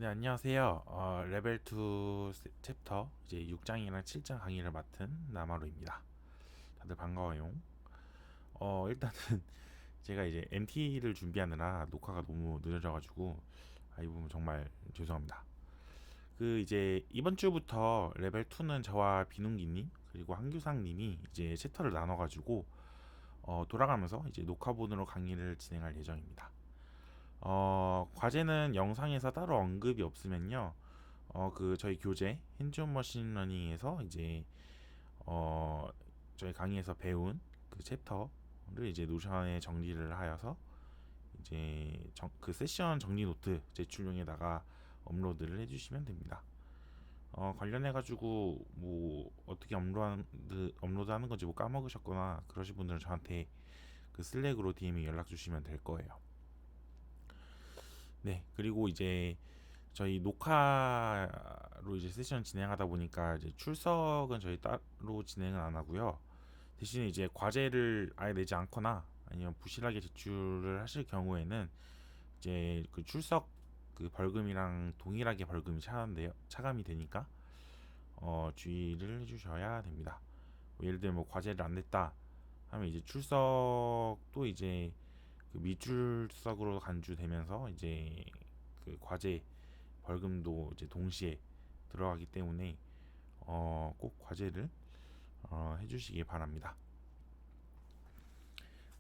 네, 안녕하세요. 레벨 2 챕터 이제 6장이랑 7장 강의를 맡은 나마루입니다. 다들 반가워요. 일단은 제가 이제 MT를 준비하느라 녹화가 너무 늦어져가지고 이 부분 정말 죄송합니다. 그 이제 이번 주부터 레벨 2는 저와 비농기님 그리고 한규상님이 이제 챕터를 나눠가지고 돌아가면서 이제 녹화본으로 강의를 진행할 예정입니다. 과제는 영상에서 따로 언급이 없으면요. 그 저희 교재 핸즈온 머신러닝에서 이제 어 저희 강의에서 배운 그 챕터를 이제 노션에 정리를 하여서 이제 그 세션 정리 노트 제출용에다가 업로드를 해주시면 됩니다. 관련해 가지고 뭐 어떻게 업로드하는 건지 뭐 까먹으셨거나 그러신 분들은 저한테 그 슬랙으로 DM에 연락 주시면 될 거예요. 네, 그리고 이제 저희 녹화로 이제 세션 진행하다 보니까 이제 출석은 저희 따로 진행은 안 하고요. 대신에 이제 과제를 아예 내지 않거나 아니면 부실하게 제출을 하실 경우에는 이제 그 출석 그 벌금이랑 동일하게 벌금이 차감이 되니까 주의를 해주셔야 됩니다. 뭐 예를 들면 뭐 과제를 안 냈다 하면 이제 출석도 이제 그 미출석으로 간주되면서 이제 그 과제 벌금도 이제 동시에 들어가기 때문에 꼭 과제를 해주시기 바랍니다.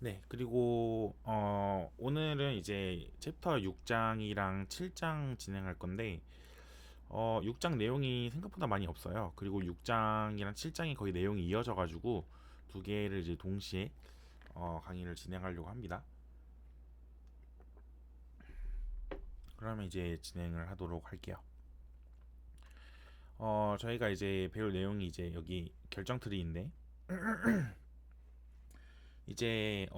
네, 그리고 오늘은 이제 챕터 6장이랑 7장 진행할 건데 6장 내용이 생각보다 많이 없어요. 그리고 6장이랑 7장이 거의 내용이 이어져 가지고 두 개를 이제 동시에 강의를 진행하려고 합니다. 그러면 이제 진행을 하도록 할게요. 저희가 이제 배울 내용이 이제 여기 결정 트리인데 이제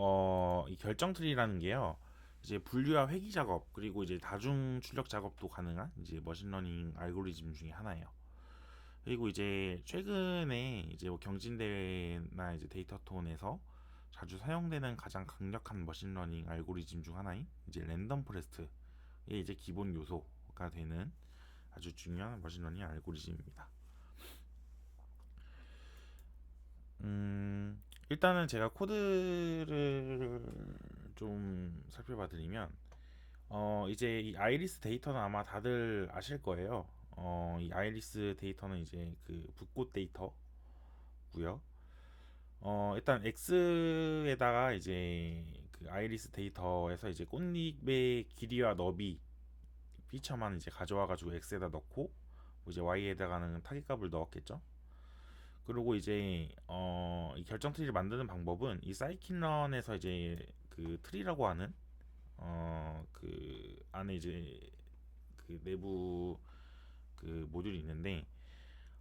이 결정 트리라는 게요. 이제 분류와 회귀 작업 그리고 이제 다중 출력 작업도 가능한 이제 머신러닝 알고리즘 중에 하나예요. 그리고 이제 최근에 이제 뭐 경진대회나 이제 데이터톤에서 자주 사용되는 가장 강력한 머신러닝 알고리즘 중 하나인 이제 랜덤 포레스트의 이제 기본 요소가 되는 아주 중요한 머신러닝 알고리즘입니다. 일단은 제가 코드를 좀 살펴봐 드리면 이제 이 아이리스 데이터는 아마 다들 아실 거예요. 이 아이리스 데이터는 이제 그 붓꽃 데이터고요. 일단 X에다가 이제 그 아이리스 데이터에서 이제 꽃잎의 길이와 너비 피처만 이제 가져와 가지고 X에다 넣고 뭐 이제 Y에다가는 타겟값을 넣었겠죠. 그리고 이제 이 결정 트리를 만드는 방법은 이 사이킨런에서 이제 그 트리라고 하는 그 안에 이제 그 내부 그 모듈이 있는데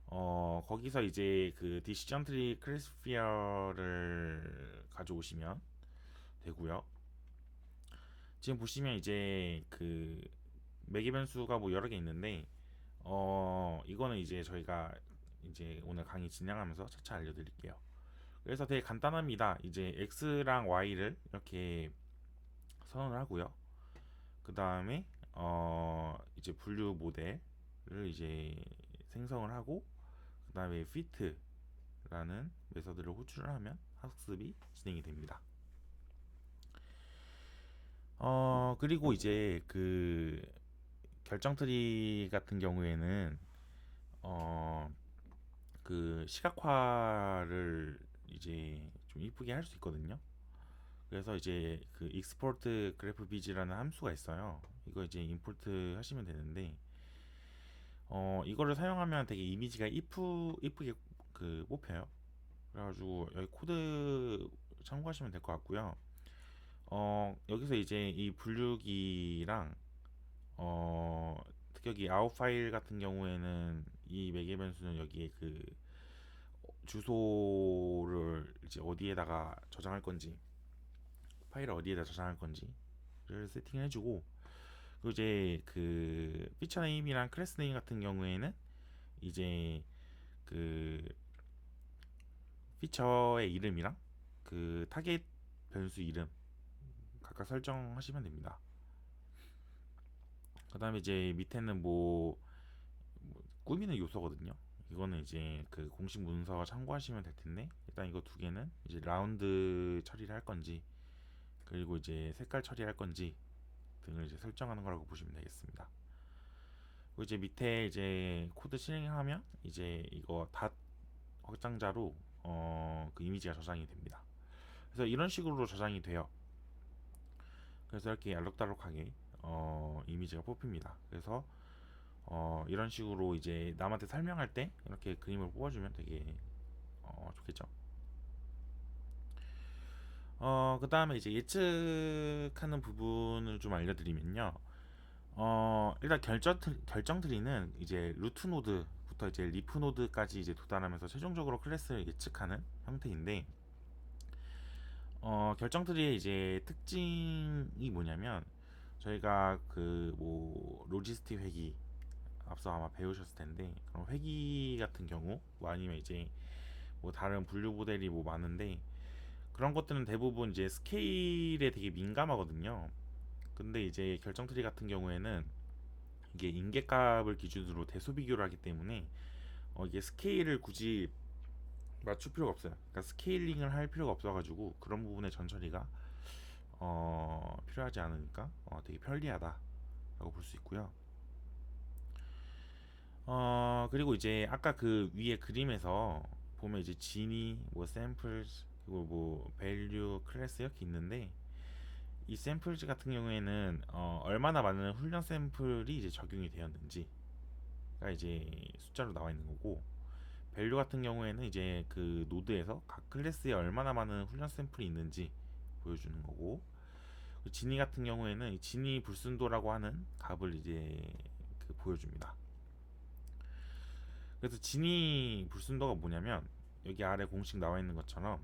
거기서 이제 그 디시전 트리 클래시피어를 가져오시면 되고요. 지금 보시면 이제 그 매개 변수가 뭐 여러 개 있는데 이거는 이제 저희가 이제 오늘 강의 진행하면서 차차 알려드릴게요. 그래서 되게 간단합니다. 이제 x랑 y를 이렇게 선언을 하고요. 그 다음에 이제 분류 모델을 이제 생성을 하고 그 다음에 fit라는 메서드를 호출을 하면 학습이 진행이 됩니다. 그리고 이제 그 결정 트리 같은 경우에는 어, 그 시각화를 이제 좀 이쁘게 할 수 있거든요. 그래서 이제 그 export graph bg라는 함수가 있어요. 이거 이제 임포트 하시면 되는데 이거를 사용하면 되게 이미지가 이쁘게 그 뽑혀요. 그래가지고 여기 코드 참고하시면 될 것 같고요. 여기서 이제 이 분류기랑 특히 여기 아웃 파일 같은 경우에는 이 매개 변수는 여기에 그 주소를 이제 어디에다가 저장할 건지 파일을 어디에다 저장할 건지를 세팅을 해주고 그리고 이제 그 피처 네임이랑 클래스 네임 같은 경우에는 이제 그 피처의 이름이랑 그 타겟 변수 이름 각각 설정하시면 됩니다. 그다음에 이제 밑에는 뭐 꾸미는 요소거든요. 이거는 이제 그 공식 문서 참고하시면 될 텐데, 일단 이거 두 개는 이제 라운드 처리를 할 건지, 그리고 이제 색깔 처리할 건지 등을 이제 설정하는 거라고 보시면 되겠습니다. 그리고 이제 밑에 이제 코드 실행하면 이제 이거 닷 확장자로 그 이미지가 저장이 됩니다. 그래서 이런 식으로 저장이 돼요. 그래서 이렇게 알록달록하게 이미지가 뽑힙니다. 그래서 이런 식으로 이제 남한테 설명할 때 이렇게 그림을 뽑아주면 되게 좋겠죠. 그 다음에 이제 예측하는 부분을 좀 알려드리면요. 일단 결정 트리는 이제 루트 노드부터 이제 리프 노드까지 이제 도달하면서 최종적으로 클래스를 예측하는 형태인데, 결정 트리의 이제 특징이 뭐냐면, 저희가 그 뭐 로지스틱 회기 앞서 아마 배우셨을 텐데, 그런 회기 같은 경우 뭐 아니면 이제 뭐 다른 분류 모델이 뭐 많은데, 그런 것들은 대부분 이제 스케일에 되게 민감하거든요. 근데 이제 결정 트리 같은 경우에는 이게 인계값을 기준으로 대소 비교를 하기 때문에 이게 스케일을 굳이 맞출 필요가 없어요. 그러니까 스케일링을 할 필요가 없어가지고 그런 부분의 전처리가 필요하지 않으니까 되게 편리하다라고 볼 수 있고요. 그리고 이제 아까 그 위에 그림에서 보면 이제 진이 뭐 샘플 그리고 뭐 밸류 클래스 이렇게 있는데, 이 샘플즈 같은 경우에는 얼마나 많은 훈련 샘플이 이제 적용이 되었는지가 이제 숫자로 나와 있는 거고, 밸류 같은 경우에는 이제 그 노드에서 각 클래스에 얼마나 많은 훈련 샘플이 있는지 보여주는 거고, 진위 같은 경우에는 이 진위 불순도라고 하는 값을 이제 그 보여줍니다. 그래서 진위 불순도가 뭐냐면, 여기 아래 공식 나와 있는 것처럼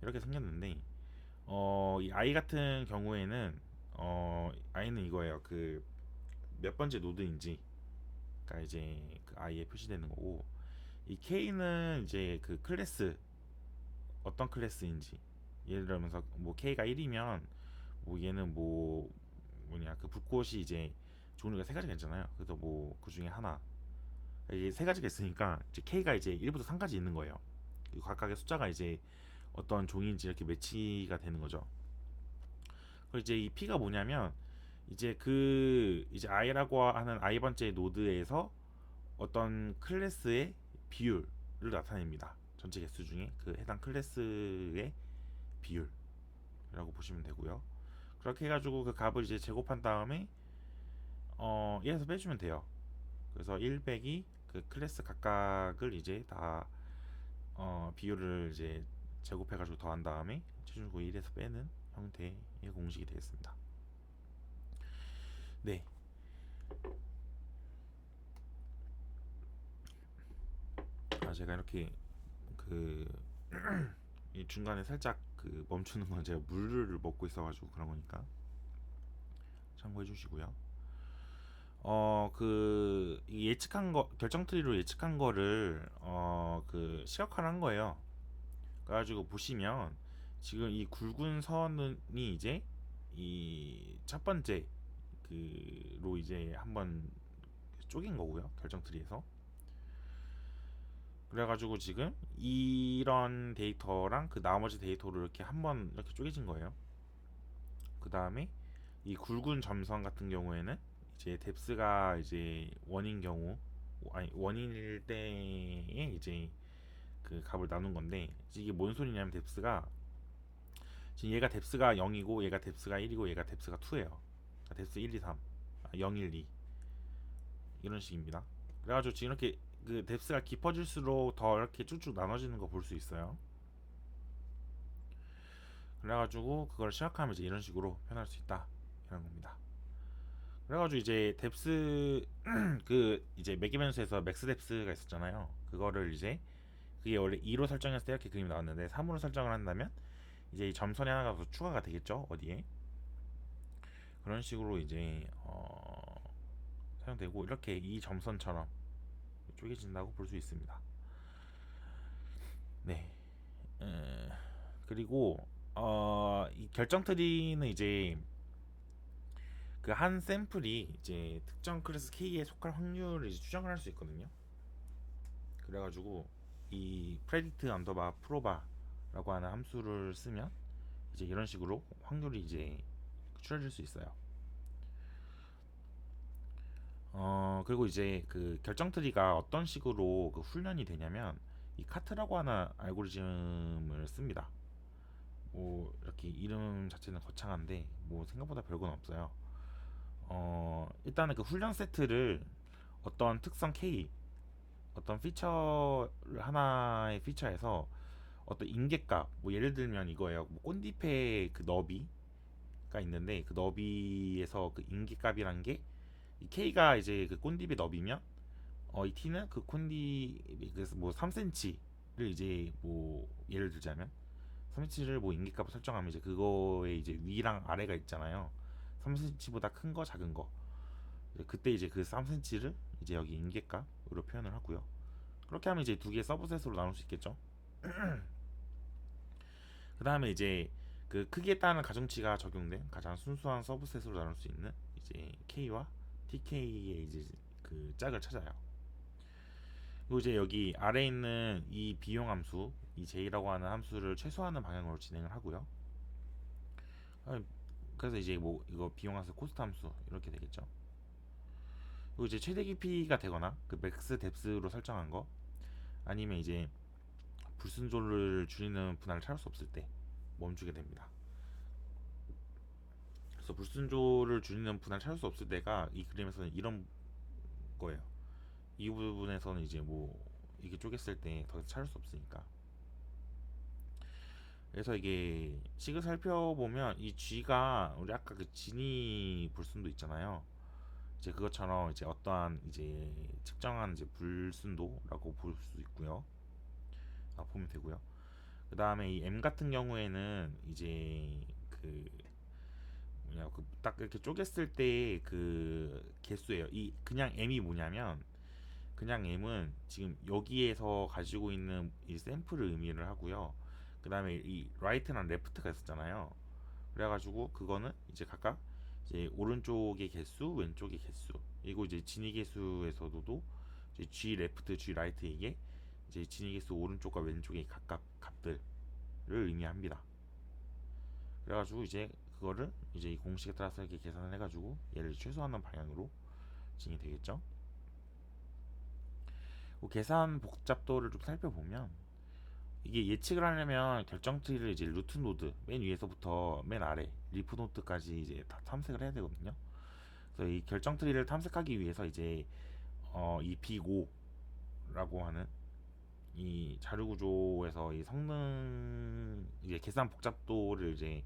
이렇게 생겼는데, 이 i 같은 경우에는 i는 이거예요. 그 몇 번째 노드인지가 이제 그 i에 표시되는 거고, 이 k는 이제 그 클래스 어떤 클래스인지, 예를 들면서 뭐 k가 1이면 뭐 얘는 뭐 뭐냐 그 불꽃이 이제 종류가 세 가지가 있잖아요. 그래서 뭐 그 중에 하나, 이게 세 가지가 있으니까 이제 k가 이제 1부터 3까지 있는 거예요. 각각의 숫자가 이제 어떤 종인지 이렇게 매치가 되는 거죠. 그리고 이제 이 p가 뭐냐면, 이제 그 이제 i라고 하는 i 번째 노드에서 어떤 클래스의 비율을 나타냅니다. 전체 개수 중에 그 해당 클래스의 비율이라고 보시면 되고요. 그렇게 해가지고 그 값을 이제 제곱한 다음에 1에서 빼주면 돼요. 그래서 1 빼기 그 클래스 각각을 이제 다 비율을 이제 제곱해가지고 더한 다음에 최종적으로 1에서 빼는 형태의 공식이 되겠습니다. 네. 제가 이렇게 그 이 중간에 살짝 그 멈추는 건 제가 물을 먹고 있어가지고 그런 거니까 참고해 주시고요. 그 예측한 거 결정 트리로 예측한 거를 그 시각화를 한 거예요. 그래가지고 보시면 지금 이 굵은 선이 이제 이 첫 번째 그로 이제 한번 쪼갠 거고요. 결정 트리에서. 그래가지고 지금 이런 데이터랑 그 나머지 데이터를 이렇게 한번 이렇게 쪼개진 거예요. 그 다음에 이 굵은 점선 같은 경우에는 이제 뎁스가 이제 원인 경우, 아니 원인일 때에 이제 그 값을 나눈 건데, 이게 뭔 소리냐면 뎁스가 지금 얘가 뎁스가 0이고 얘가 뎁스가 1이고 얘가 뎁스가 2예요. 뎁스 1, 2, 3, 0, 1, 2 이런 식입니다. 그래가지고 지금 이렇게 그 뎁스가 깊어질수록 더 이렇게 쭉쭉 나눠지는 거 볼 수 있어요. 그래가지고 그걸 시각하면 이제 이런 식으로 표현할 수 있다 이런 겁니다. 그래가지고 이제 뎁스 그 이제 매기변수에서 맥스 뎁스가 있었잖아요. 그거를 이제 그게 원래 2로 설정했을 때 이렇게 그림이 나왔는데 3으로 설정을 한다면 이제 이 점선이 하나가 더 추가가 되겠죠, 어디에. 그런 식으로 이제 사용되고, 이렇게 이 점선처럼 쪼개진다고 볼 수 있습니다. 네. 그리고 이 결정 트리는 이제 그 한 샘플이 이제 특정 클래스 K에 속할 확률을 이제 추정을 할 수 있거든요. 그래가지고 이 predict 언더바 proba라고 하는 함수를 쓰면 이제 이런 식으로 확률이 이제 추려질 수 있어요. 그리고 이제 그 결정 트리가 어떤 식으로 그 훈련이 되냐면 이 카트라고 하는 알고리즘을 씁니다. 뭐 이렇게 이름 자체는 거창한데 뭐 생각보다 별건 없어요. 일단은 그 훈련 세트를 어떤 특성 K, 어떤 피처를 하나의 피처에서 어떤 인계값, 뭐 예를 들면 이거예요. 뭐 꼰디페 그 너비가 있는데 그 너비에서 그 인계값이란 게 이 K가 이제 그 꼰디페 너비면 이 T는 그 꼰디 그래서 뭐 3cm를 이제 뭐 예를 들자면 3cm를 뭐 인계값을 설정하면 이제 그거에 이제 위랑 아래가 있잖아요. 3cm보다 큰 거, 작은 거. 그때 이제 그 3cm를 이제 여기 인계값으로 표현을 하고요. 그렇게 하면 이제 두 개의 서브셋으로 나눌 수 있겠죠. 그 다음에 이제 그 크기에 따른 가중치가 적용된 가장 순수한 서브셋으로 나눌 수 있는 이제 K와 TK의 이제 그 짝을 찾아요. 그리고 이제 여기 아래 있는 이 비용 함수, 이 J라고 하는 함수를 최소화하는 방향으로 진행을 하고요. 그래서 이제 뭐 이거 비용 함수, 코스트 함수 이렇게 되겠죠. 그리고 이제 최대 깊이가 되거나 그 맥스 뎁스로 설정한 거, 아니면 이제 불순조를 줄이는 분할을 찾을 수 없을 때 멈추게 됩니다. 그래서 불순조를 줄이는 분할을 찾을 수 없을 때가 이 그림에서는 이런 거예요. 이 부분에서는 이제 뭐 이게 쪼갰을 때 더 이상 찾을 수 없으니까. 그래서 이게 식을 살펴보면 이 G가 우리 아까 그 지니 불순도 있잖아요. 이제 그것처럼 이제 어떠한 이제 측정한 이제 불순도라고 볼 수 있고요. 보면 되고요. 그 다음에 이 M 같은 경우에는 이제 그 뭐냐 그 딱 이렇게 쪼갰을 때 그 개수예요. 이 그냥 M이 뭐냐면 그냥 M은 지금 여기에서 가지고 있는 이 샘플을 의미를 하고요. 그 다음에 이 right랑 left가 있었잖아요. 그래가지고 그거는 이제 각각 이제 오른쪽의 개수, 왼쪽의 개수, 그리고 이제 진위 개수에서도 이제 G left, G right 이게 이제 진위 개수 오른쪽과 왼쪽의 각각 값들을 의미합니다. 그래가지고 이제 그거를 이제 이 공식에 따라서 이렇게 계산을 해가지고 얘를 최소화하는 방향으로 진행이 되겠죠. 그 계산 복잡도를 좀 살펴보면 이게 예측을 하려면 결정 트리를 이제 루트 노드 맨 위에서부터 맨 아래 리프 노드까지 이제 다 탐색을 해야 되거든요. 그래서 이 결정 트리를 탐색하기 위해서 이제 이 빅5라고 하는 이 자료 구조에서 이 성능 이제 계산 복잡도를 이제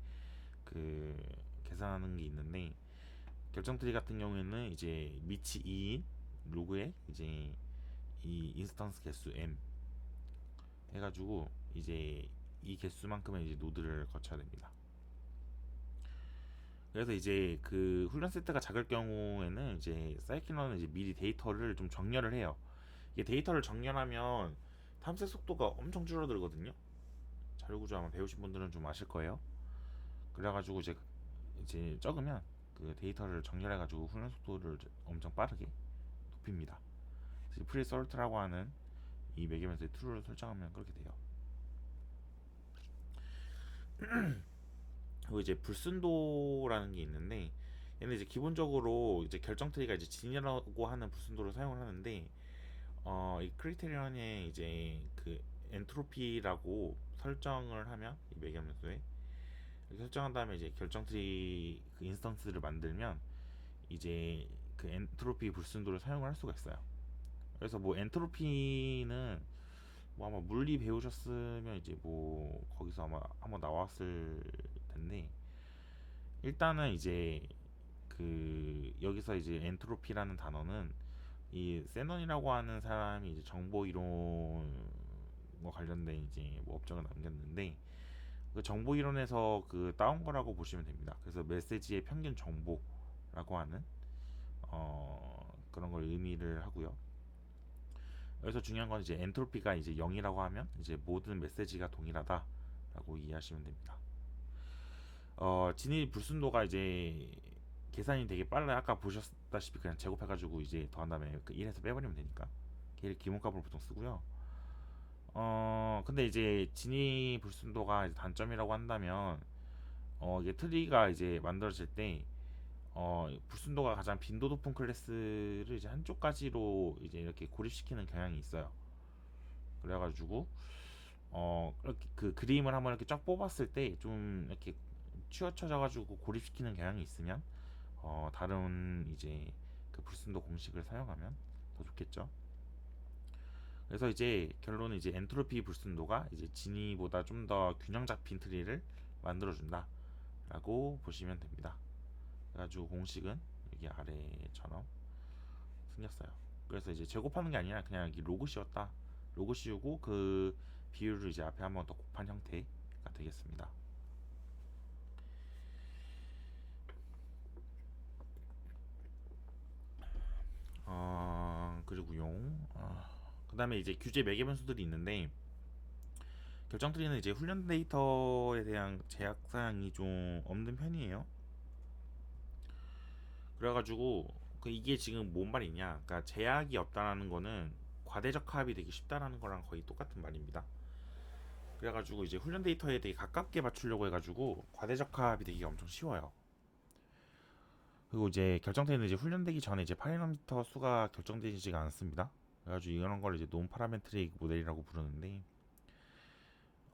그 계산하는 게 있는데 결정 트리 같은 경우에는 이제 미치 2인 로그에 이제 이 인스턴스 개수 m 해가지고 이제 이 개수만큼의 이제 노드를 거쳐야 됩니다. 그래서 이제 그 훈련 세트가 작을 경우에는 이제 사이클러는 이제 미리 데이터를 좀 정렬을 해요. 이게 데이터를 정렬하면 탐색 속도가 엄청 줄어들거든요. 자료 구조 아마 배우신 분들은 좀 아실 거예요. 그래가지고 이제 적으면 그 데이터를 정렬해가지고 훈련 속도를 엄청 빠르게 높입니다. 프리솔트라고 하는 이 매개면서의 툴을 설정하면 그렇게 돼요. 그리고 이제 불순도라는 게 있는데 얘는 이제 기본적으로 이제 결정 트리가 이제 진이라고 하는 불순도를 사용을 하는데 이 크리테리언에 이제 그 엔트로피라고 설정을 하면 이 매개함수에 이렇게 설정한 다음에 이제 결정 트리 그 인스턴스를 만들면 이제 그 엔트로피 불순도를 사용을 할 수가 있어요. 그래서 뭐 엔트로피는 뭐 아마 물리 배우셨으면 이제 뭐 거기서 아마 한번 나왔을 텐데 일단은 이제 그 여기서 이제 엔트로피라는 단어는 이 세넌이라고 하는 사람이 이제 정보 이론과 관련된 이제 뭐 업적을 남겼는데 그 정보 이론에서 그 따온 거라고 보시면 됩니다. 그래서 메시지의 평균 정보라고 하는 그런 걸 의미를 하고요. 여기서 중요한 건 이제 엔트로피가 이제 0이라고 하면 이제 모든 메시지가 동일하다라고 이해하시면 됩니다. 진위 불순도가 이제 계산이 되게 빨라요. 아까 보셨다시피 그냥 제곱해가지고 이제 더한 다음에 그 1에서 빼버리면 되니까 걔를 기본값으로 보통 쓰고요. 근데 이제 진위 불순도가 이제 단점이라고 한다면 이게 트리가 이제 만들어질 때 불순도가 가장 빈도 높은 클래스를 이제 한쪽 가지로 이제 이렇게 고립시키는 경향이 있어요. 그래가지고 이렇게 그 그림을 한번 이렇게 쫙 뽑았을 때 좀 이렇게 치우쳐져가지고 고립시키는 경향이 있으면 다른 이제 그 불순도 공식을 사용하면 더 좋겠죠. 그래서 이제 결론은 이제 엔트로피 불순도가 이제 진위보다 좀 더 균형 잡힌 트리를 만들어준다라고 보시면 됩니다. 그래가지고 공식은 여기 아래처럼 생겼어요. 그래서 이제 제곱하는 게 아니라 그냥 여기 로그 씌웠다. 로그 씌우고 그 비율을 이제 앞에 한번 더 곱한 형태가 되겠습니다. 그리고요. 그 다음에 이제 규제 매개 변수들이 있는데 결정 트리는 이제 훈련 데이터에 대한 제약 사항이 좀 없는 편이에요. 그래가지고 이게 지금 뭔 말이냐? 그러니까 제약이 없다라는 거는 과대적합이 되기 쉽다라는 거랑 거의 똑같은 말입니다. 그래가지고 이제 훈련 데이터에 되게 가깝게 맞추려고 해가지고 과대적합이 되기가 엄청 쉬워요. 그리고 이제 결정되는 이제 훈련되기 전에 이제 파라미터 수가 결정되지가 않습니다. 그래가지고 이런 걸 이제 논 파라메트릭 모델이라고 부르는데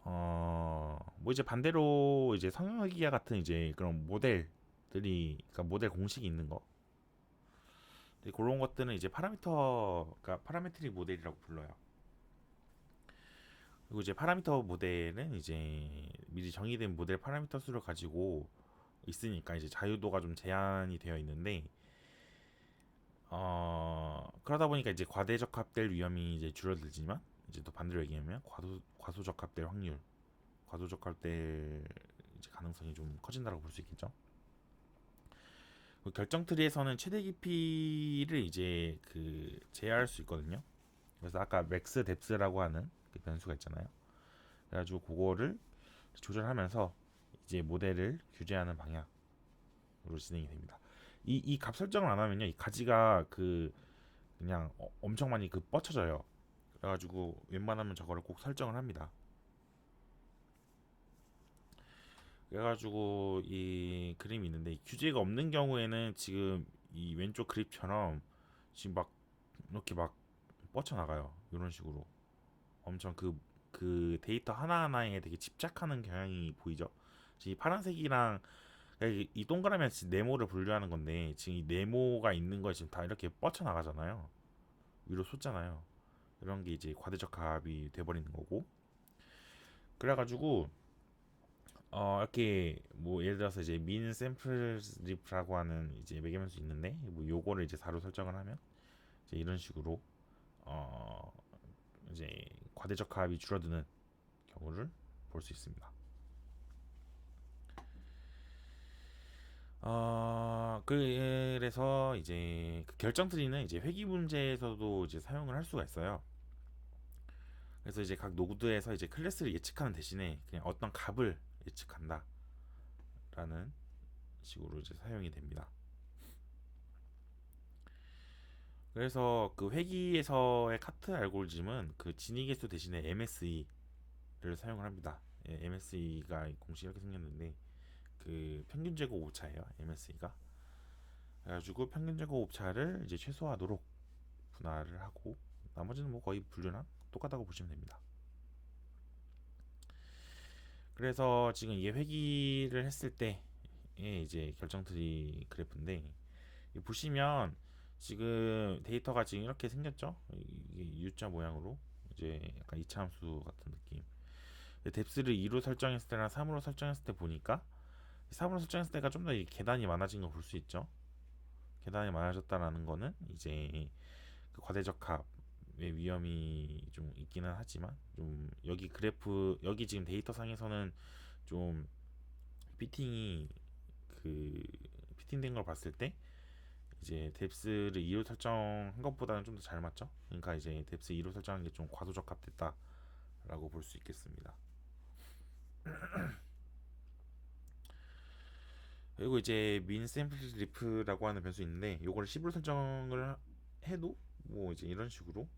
뭐 이제 반대로 이제 성형기와 같은 이제 그런 모델들이 그러니까 모델 공식이 있는 거 그런 것들은 이제 파라미터 그러니까 파라메트릭 모델이라고 불러요. 그리고 이제 파라미터 모델은 이제 미리 정의된 모델 파라미터 수를 가지고 있으니까 이제 자유도가 좀 제한이 되어 있는데 그러다 보니까 이제 과대적합될 위험이 이제 줄어들지만 이제 또 반대로 얘기하면 과소적합될 확률 과소적합될 이제 가능성이 좀 커진다고 볼 수 있겠죠. 결정 트리에서는 최대 깊이를 이제 그 제어할 수 있거든요. 그래서 아까 맥스 뎁스라고 하는 그 변수가 있잖아요. 그래가지고 그거를 조절하면서 이제 모델을 규제하는 방향으로 진행이 됩니다. 이 값 설정을 안 하면요, 이 가지가 그 그냥 엄청 많이 그 뻗쳐져요. 그래가지고 웬만하면 저거를 꼭 설정을 합니다. 그래가지고 이 그림이 있는데 이 규제가 없는 경우에는 지금 이 왼쪽 그립처럼 지금 막 이렇게 막 뻗쳐나가요. 이런 식으로 엄청 그 데이터 하나하나에 되게 집착하는 경향이 보이죠. 이 파란색이랑 이 동그라미는 지금 네모를 분류하는 건데 지금 이 네모가 있는 거에 지금 다 이렇게 뻗쳐나가잖아요. 위로 솟잖아요. 이런 게 이제 과대적합이 돼버리는 거고. 그래가지고 이렇게 뭐 예를 들어서 이제 민 샘플 리프라고 하는 이제 매개변수 있는데 뭐 요거를 이제 4로 설정을 하면 이제 이런 식으로 어 이제 과대적합이 줄어드는 경우를 볼 수 있습니다. 그래서 이제 그 결정 트리는 이제 회귀 문제에서도 이제 사용을 할 수가 있어요. 그래서 이제 각 노드에서 이제 클래스를 예측하는 대신에 그냥 어떤 값을 예측한다라는 식으로 이제 사용이 됩니다. 그래서 그 회귀에서의 카트 알고리즘은 그 진위 개수 대신에 MSE를 사용을 합니다. 예, MSE가 공식 이렇게 생겼는데 그 평균 제곱 오차예요. MSE가. 그래가지고 평균 제곱 오차를 이제 최소화하도록 분할을 하고 나머지는 뭐 거의 분류랑 똑같다고 보시면 됩니다. 그래서 지금 이게 회귀를 했을 때의 이제 결정 트리 그래프인데 보시면 지금 데이터가 지금 이렇게 생겼죠? 이게 U자 모양으로 이제 약간 이차함수 같은 느낌. 뎁스를 2로 설정했을 때랑 3으로 설정했을 때 보니까 3으로 설정했을 때가 좀 더 계단이 많아진 거 볼 수 있죠. 계단이 많아졌다라는 거는 이제 그 과대적합의 위험이 좀 있기는 하지만 좀 여기 그래프 여기 지금 데이터 상에서는 좀 피팅이 그 피팅된 걸 봤을 때 이제 뎁스를 2로 설정한 것보다는 좀 더 잘 맞죠. 그러니까 이제 뎁스 2로 설정한 게 좀 과소적합됐다라고 볼 수 있겠습니다. 그리고 이제 min sample leaf라고 하는 변수 있는데 요거를 10으로 설정을 해도 뭐 이제 이런 식으로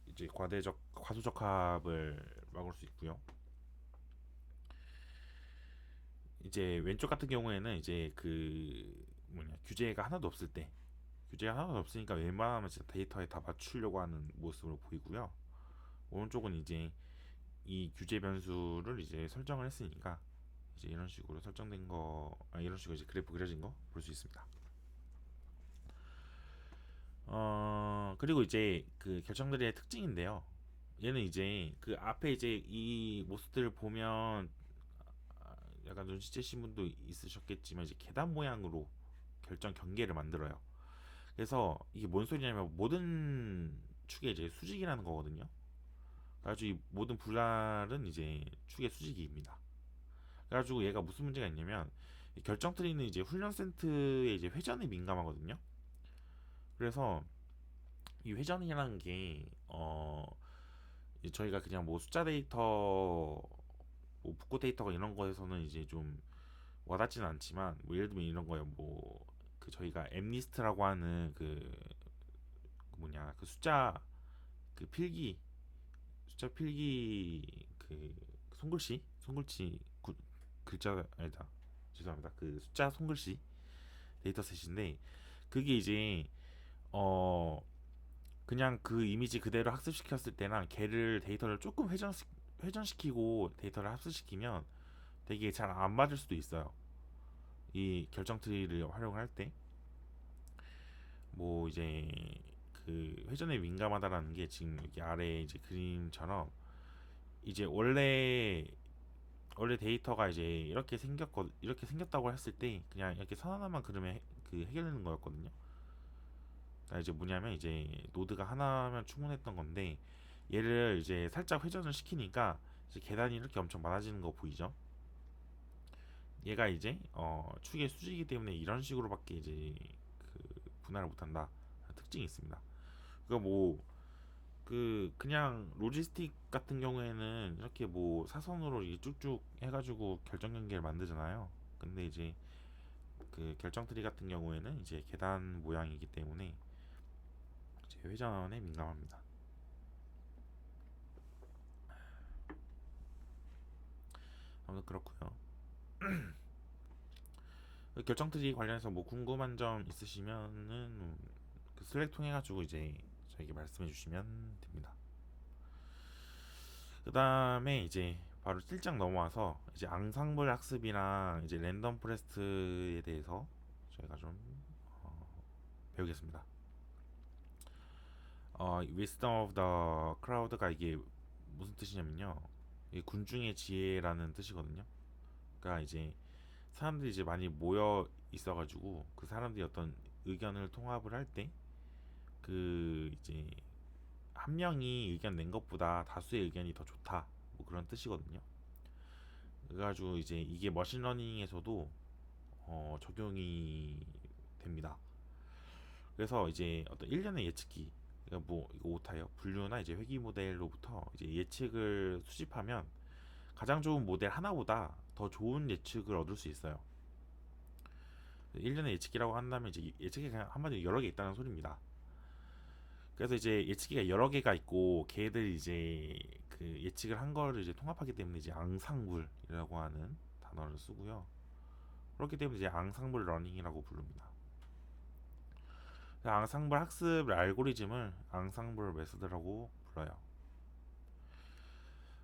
이제 과소적합을 막을 수 있고요. 이제 왼쪽 같은 경우에는 이제 그 뭐냐 규제가 하나도 없을 때 규제가 하나도 없으니까 웬만하면 진짜 데이터에 다 맞추려고 하는 모습으로 보이고요. 오른쪽은 이제 이 규제 변수를 이제 설정을 했으니까 이제 이런 식으로 설정된 거, 이런 식으로 이제 그래프 그려진 거 볼 수 있습니다. 그리고 이제 그 결정들의 특징인데요. 얘는 이제 그 앞에 이제 이 모습들을 보면 약간 눈치채신 분도 있으셨겠지만 이제 계단 모양으로 결정 경계를 만들어요. 그래서 이게 뭔 소리냐면 모든 축에 이제 수직이라는 거거든요. 그래가지고 이 모든 불날은 이제 축의 수직입니다. 그래가지고 얘가 무슨 문제가 있냐면 이 결정 트리는 이제 훈련 센트의 이제 회전에 민감하거든요. 그래서 이 회전이라는 게 저희가 그냥 뭐 숫자 데이터, 뭐 북구 데이터가 이런 거에서는 이제 좀 와닿지는 않지만 뭐 예를 들면 이런 거예요. 뭐 그 저희가 엠리스트라고 하는 그 뭐냐 그 그 필기 숫자 필기 그 손글씨 글자 아니다 죄송합니다 그 숫자 손글씨 데이터셋인데 그게 이제 어 그냥 그 이미지 그대로 학습시켰을 때랑 걔를 데이터를 조금 회전시키고 데이터를 합수시키면 되게 잘 안 맞을 수도 있어요. 이 결정 트리를 활용할 때 뭐 이제 그 회전에 민감하다라는 게 지금 여기 아래 이제 그림처럼 이제 원래 데이터가 이제 이렇게 생겼다고 했을 때 그냥 이렇게 선 하나만 그리면 그 해결되는 거였거든요. 그러니까 이제 뭐냐면 이제 노드가 하나면 충분했던 건데 얘를 이제 살짝 회전을 시키니까 이제 계단이 이렇게 엄청 많아지는 거 보이죠? 얘가 이제 축의 수직이기 때문에 이런 식으로밖에 이제 그 분할을 못한다 특징이 있습니다. 그거 뭐 그냥 로지스틱 같은 경우에는 이렇게 뭐 사선으로 이렇게 쭉쭉 해가지고 결정 연계를 만들잖아요. 근데 이제 그 결정 트리 같은 경우에는 이제 계단 모양이기 때문에 이제 회전에 민감합니다. 아무튼 그렇고요. 그 결정 트리 관련해서 뭐 궁금한 점 있으시면은 그 슬랙 통해 가지고 이제 저에게 말씀해 주시면 됩니다. 그 다음에 이제 바로 1장 넘어와서 이제 앙상블 학습이랑 이제 랜덤 포레스트에 대해서 저희가 좀 어, 배우겠습니다. Wisdom of the Crowd가 이게 무슨 뜻이냐면요. 이게 군중의 지혜라는 뜻이거든요. 그러니까 이제 사람들이 이제 많이 모여 있어가지고 그 사람들이 어떤 의견을 통합을 할 때 그 이제 한 명이 의견 낸 것보다 다수의 의견이 더 좋다 뭐 그런 뜻이거든요. 그래가지고 이제 이게 머신러닝에서도 적용이 됩니다. 그래서 이제 어떤 일련의 예측기 그러니까 뭐 이거 오타예요. 분류나 이제 회귀 모델로부터 이제 예측을 수집하면 가장 좋은 모델 하나보다 더 좋은 예측을 얻을 수 있어요. 일련의 예측기라고 한다면 이제 예측이 그냥 한마디로 여러 개 있다는 소리입니다. 그래서 이제 예측기가 여러 개가 있고 걔들 이제 그 예측을 한 거를 이제 통합하기 때문에 이제 앙상블이라고 하는 단어를 쓰고요. 그렇기 때문에 이제 앙상블 러닝이라고 부릅니다. 앙상블 학습 알고리즘을 앙상블 메소드라고 불러요.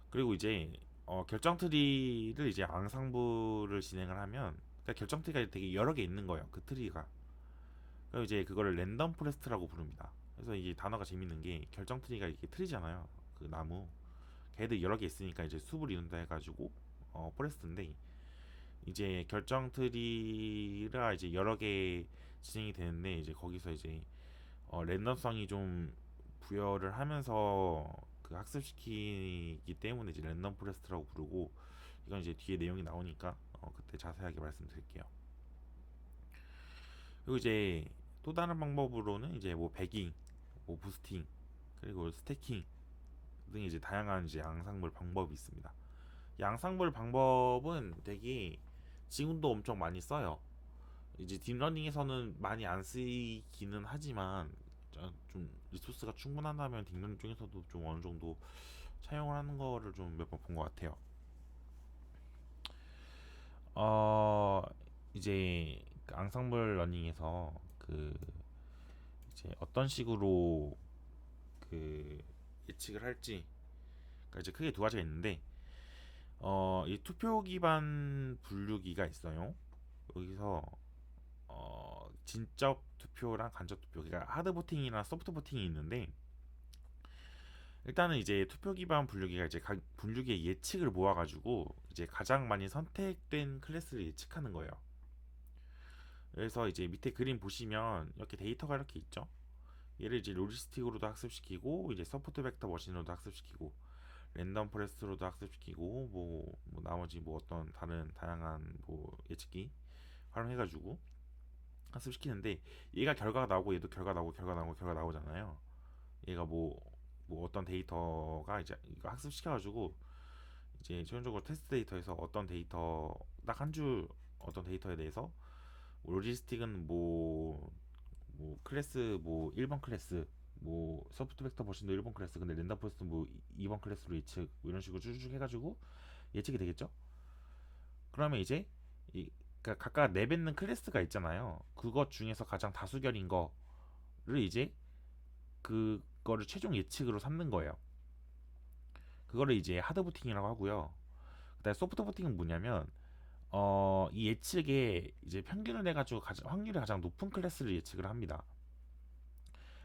그리고 이제 결정 트리를 이제 앙상블을 진행을 하면 그러니까 결정 트리가 되게 여러 개 있는 거예요. 그 트리가. 그리고 이제 그거를 랜덤 포레스트라고 부릅니다. 그래서 이게 단어가 재밌는 게 결정 트리가 이렇게 트리잖아요. 그 나무. 걔들 여러 개 있으니까 이제 숲을 이룬다 해가지고 포레스트인데 이제 결정 트리가 이제 여러 개 진행이 되는데 이제 거기서 이제 랜덤성이 좀 부여를 하면서 그 학습시키기 때문에 이제 랜덤 포레스트라고 부르고 이건 이제 뒤에 내용이 나오니까 그때 자세하게 말씀드릴게요. 그리고 이제 또 다른 방법으로는 이제 뭐 배깅, 뭐 부스팅, 그리고 스태킹 등 이제 다양한 이제 양상벌 방법이 있습니다. 양상벌 방법은 되게 지금도 엄청 많이 써요. 이제 딥러닝에서는 많이 안 쓰이기는 하지만 좀 리소스가 충분하다면 딥러닝 쪽에서도 좀 어느 정도 사용을 하는 거를 좀 몇 번 본 것 같아요. 어 이제 그 앙상블 러닝에서 그 이제 어떤 식으로 그 예측을 할지, 그러니까 이제 크게 두 가지가 있는데 이 투표 기반 분류기가 있어요. 여기서 진적 투표랑 간접 투표, 그러니까 하드 보팅이나 소프트 보팅이 있는데, 일단은 이제 투표 기반 분류기가 이제 각 분류기의 예측을 모아가지고 이제 가장 많이 선택된 클래스를 예측하는 거예요. 그래서 이제 밑에 그림 보시면 이렇게 데이터가 이렇게 있죠. 얘를 이제 로지스틱으로도 학습시키고, 이제 서포트 벡터 머신으로도 학습시키고, 랜덤 포레스트로도 학습시키고, 뭐 나머지 뭐 어떤 다른 다양한 뭐 예측기 활용해가지고 학습시키는데, 얘가 결과가 나오고 얘도 결과 나오고 결과 나오고 결과 나오잖아요. 얘가 뭐 어떤 데이터가 이제 이거 학습시켜가지고 이제 최종적으로 테스트 데이터에서 어떤 데이터 딱 한 줄 어떤 데이터에 대해서 뭐 로지스틱은 뭐 클래스 뭐 1번 클래스, 뭐 소프트 벡터 머신도 1번 클래스, 근데 랜덤 포스트 뭐 2번 클래스로 예측, 뭐 이런 식으로 쭉쭉 해가지고 예측이 되겠죠. 그러면 이제 이 그러니까 각각 내뱉는 클래스가 있잖아요. 그것 중에서 가장 다수결인 거를 이제 그거를 최종 예측으로 삼는 거예요. 그거를 이제 하드 부팅이라고 하고요. 그다음에 소프트 부팅은 뭐냐면 이 예측에 이제 평균을 내가지고 확률이 가장 높은 클래스를 예측을 합니다.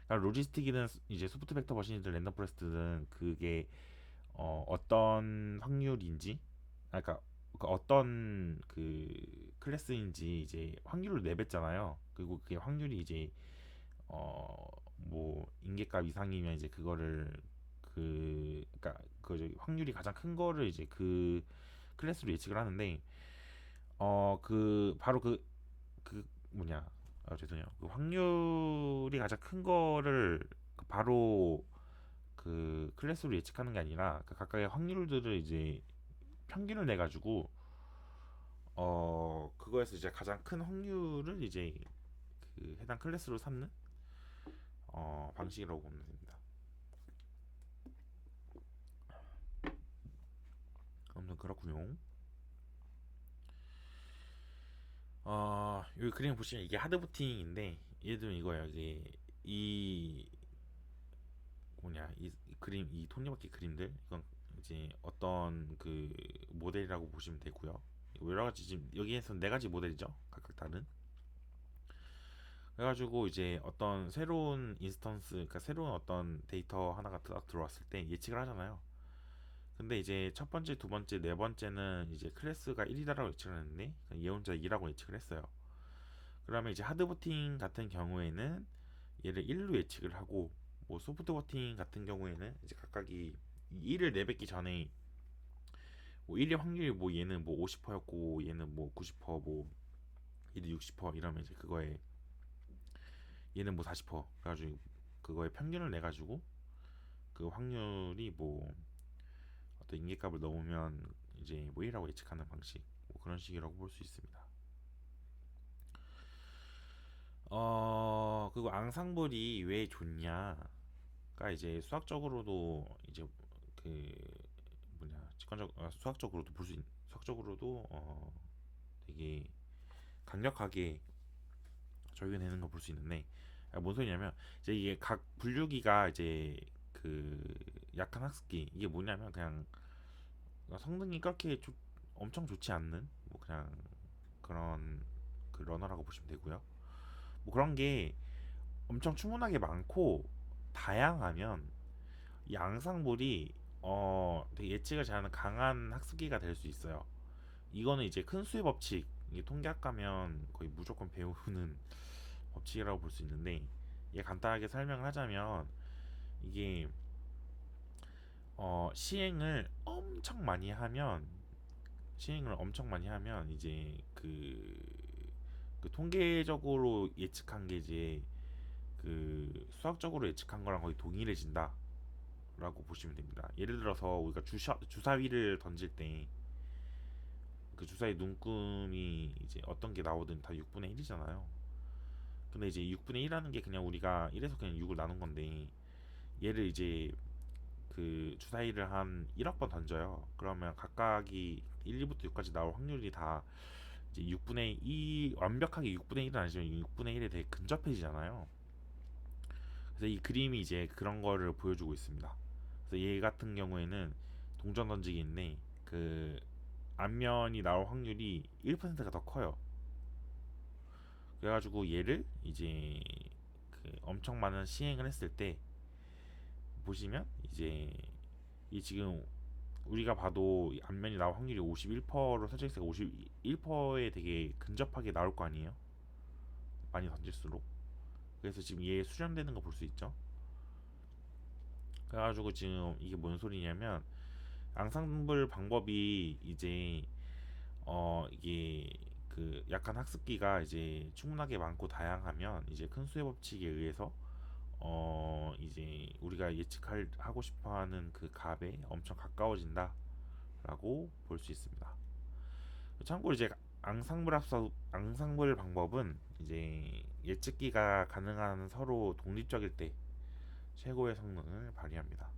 그러니까 로지스틱이든 이제 소프트 벡터 머신이든 랜덤 포레스트든 그게 어떤 확률인지, 그러니까 어떤 그 클래스인지 이제 확률을 내뱉잖아요. 그리고 그게 확률이 이제 뭐 인계값 이상이면 이제 그거를 그러니까 그 확률이 가장 큰 거를 이제 그 클래스로 예측을 하는데, 그 바로 그 뭐냐, 죄송해요. 그 확률이 가장 큰 거를 바로 그 클래스로 예측하는 게 아니라 그 각각의 확률들을 이제 평균을 내 가지고 그거에서 이제 가장 큰 확률을 이제 그 해당 클래스로 삼는 방식이라고 보면 됩니다. 아무튼 그렇군요. 여기 그림 보시면 이게 하드부팅인데, 예를 들면 이거예요. 이게 이 뭐냐, 이 그림, 이 톱니바퀴 그림들, 이건 이제 어떤 그 모델이라고 보시면 되고요. 여러 가지, 지금 여기에서 네 가지 모델이죠. 각각 다른. 그래가지고 이제 어떤 새로운 인스턴스, 그러니까 새로운 어떤 데이터 하나가 딱 들어왔을 때 예측을 하잖아요. 근데 이제 첫 번째, 두 번째, 네 번째는 이제 클래스가 1이다라고 예측을 했는데 예언자 2라고 예측을 했어요. 그러면 이제 하드보팅 같은 경우에는 얘를 1로 예측을 하고, 뭐 소프트보팅 같은 경우에는 이제 각각이 1을 내뱉기 전에 뭐 1의 확률이 뭐 얘는 뭐 50%였고 얘는 뭐 90%, 뭐 얘는 60% 이러면 이제 그거에 얘는 뭐 40% 그래가지고 그거에 평균을 내가지고 그 확률이 뭐 어떤 인계값을 넣으면 이제 뭐 1이라고 예측하는 방식, 뭐 그런 식이라고 볼 수 있습니다. 그리고 앙상블이 왜 좋냐가 이제 수학적으로도 이제 그 뭐냐, 수학적으로도 수학적으로도 되게 강력하게 적용되는 걸 볼 수 있는데, 뭔 소리냐면 이제 이게 각 분류기가 이제 그 약한 학습기, 이게 뭐냐면 그냥 성능이 그렇게 엄청 좋지 않는 뭐 그냥 그런 그 러너라고 보시면 되고요. 뭐 그런 게 엄청 충분하게 많고 다양하면 이 앙상블이 되게 예측을 잘하는 강한 학습기가 될 수 있어요. 이거는 이제 큰 수의 법칙, 이게 통계학 가면 거의 무조건 배우는 법칙이라고 볼 수 있는데, 이게 간단하게 설명을 하자면 이게 시행을 엄청 많이 하면 이제 그 통계적으로 예측한 게 이제 그 수학적으로 예측한 거랑 거의 동일해진다라고 보시면 됩니다. 예를 들어서 우리가 주사위를 던질 때 그 주사위 눈금이 이제 어떤 게 나오든 다 6분의 1이잖아요. 근데 이제 6분의 1이라는 게 그냥 우리가 1에서 그냥 6을 나눈 건데, 얘를 이제 그 주사위를 한 1억 번 던져요. 그러면 각각이 1, 2부터 6까지 나올 확률이 다 이제 6분의 2, 완벽하게 6분의 1은 아니지만 6분의 1에 되게 근접해지잖아요. 그래서 이 그림이 이제 그런 거를 보여주고 있습니다. 그래서 얘 같은 경우에는 동전 던지기인데, 그 앞면이 나올 확률이 1%가 더 커요. 그래가지고 얘를 이제 그 엄청 많은 시행을 했을 때 보시면 이제 이 지금 우리가 봐도 이 앞면이 나올 확률이 51%로 설정 있으니까 51%에 되게 근접하게 나올 거 아니에요? 많이 던질수록. 그래서 지금 얘 수렴되는 거 볼 수 있죠. 그래가지고 지금 이게 뭔 소리냐면, 앙상블 방법이 이제 이게 그 약간 학습기가 이제 충분하게 많고 다양하면 이제 큰 수의 법칙에 의해서 이제 우리가 예측할 하고 싶어하는 그 값에 엄청 가까워진다라고 볼 수 있습니다. 참고로 이제 앙상블 방법은 이제 예측기가 가능한 서로 독립적일 때 최고의 성능을 발휘합니다.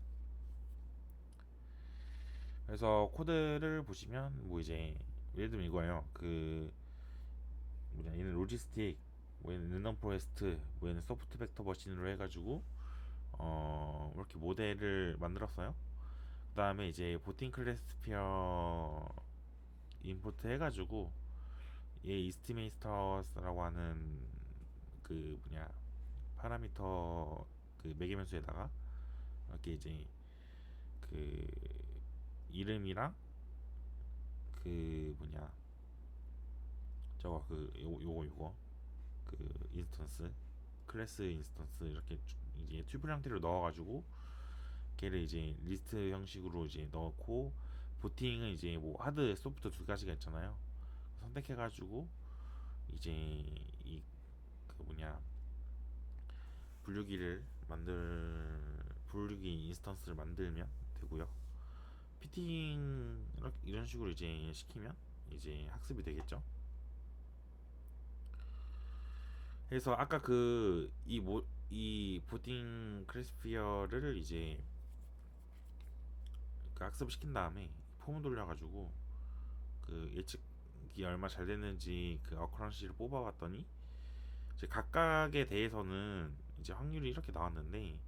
그래서 코드를 보시면 뭐 이제 예를 들면 이거예요. 그 뭐냐, 얘는 로지스틱, 뭐 얘는 랜덤 포레스트, 뭐 얘는 소프트 벡터 머신으로 해가지고 이렇게 모델을 만들었어요. 그 다음에 이제 보팅 클래스피어 임포트 해가지고 얘 이스티메이터스라고 하는 그 뭐냐 파라미터 그 매개변수에다가 이렇게 이제 그 이름이랑 그 뭐냐 저거 그 요거 그 인스턴스 클래스 인스턴스 이렇게 이제 튜플 형태로 넣어가지고 걔를 이제 리스트 형식으로 이제 넣고, 보팅은 이제 뭐 하드 소프트 두 가지가 있잖아요. 선택해가지고 이제 이 그 뭐냐 분류기를 만들 분류기 인스턴스를 만들면 되고요. 피팅 이런 식으로 이제 시키면 이제 학습이 되겠죠. 그래서 아까 그 이 보팅 클래스피어를 이제 그 학습을 시킨 다음에 폼을 돌려가지고 그 예측이 얼마 잘 됐는지 그 어커런시를 뽑아봤더니 이제 각각에 대해서는 이제 확률이 이렇게 나왔는데,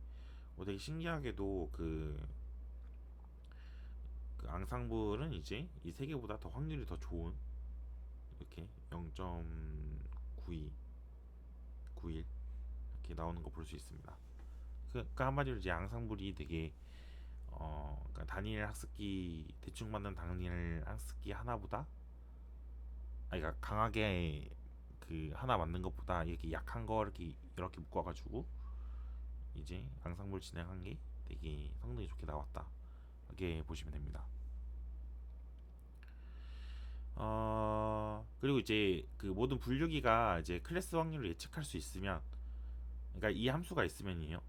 되게 신기하게도 그 앙상블은 이제 이 세 개보다 더 확률이 더 좋은 이렇게 0.92 91 이렇게 나오는 거 볼 수 있습니다. 그러니까 한마디로 이제 앙상블이 되게 그러니까 단일 학습기 대충 맞는 단일 학습기 하나보다, 아니 그러니까 강하게 그 하나 맞는 것보다 이렇게 약한 거 이렇게 묶어가지고 이제 앙상블 진행한 게 되게 성능이 좋게 나왔다, 이렇게 보시면 됩니다. 그리고 이제 그 모든 분류기가 이제 클래스 확률을 예측할 수 있으면, 그러니까 이 함수가 있으면이에요.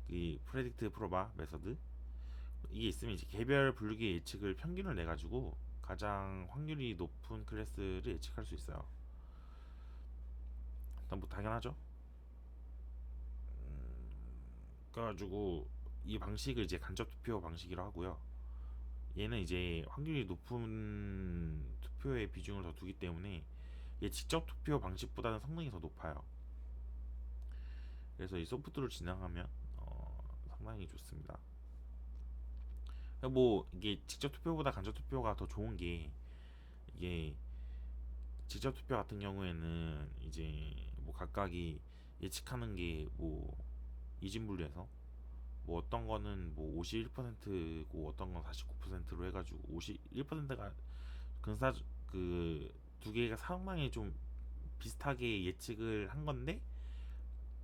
이 프레딕트 프로바 메서드 이게 있으면 이제 개별 분류기 예측을 평균을 내 가지고 가장 확률이 높은 클래스를 예측할 수 있어요. 일단 뭐 당연하죠. 그래가지고 이 방식을 이제 간접 투표 방식이라고 하고요. 얘는 이제 확률이 높은 투표의 비중을 더 두기 때문에 얘 직접 투표 방식보다는 성능이 더 높아요. 그래서 이 소프트로 진행하면 상당히 좋습니다. 뭐 이게 직접 투표보다 간접 투표가 더 좋은 게, 이게 직접 투표 같은 경우에는 이제 뭐 각각이 예측하는 게 뭐 이진분류해서 뭐 어떤 거는 뭐 51%고 어떤 건 49%로 해가지고 51%가 근사 그 두 개가 상당히 좀 비슷하게 예측을 한 건데,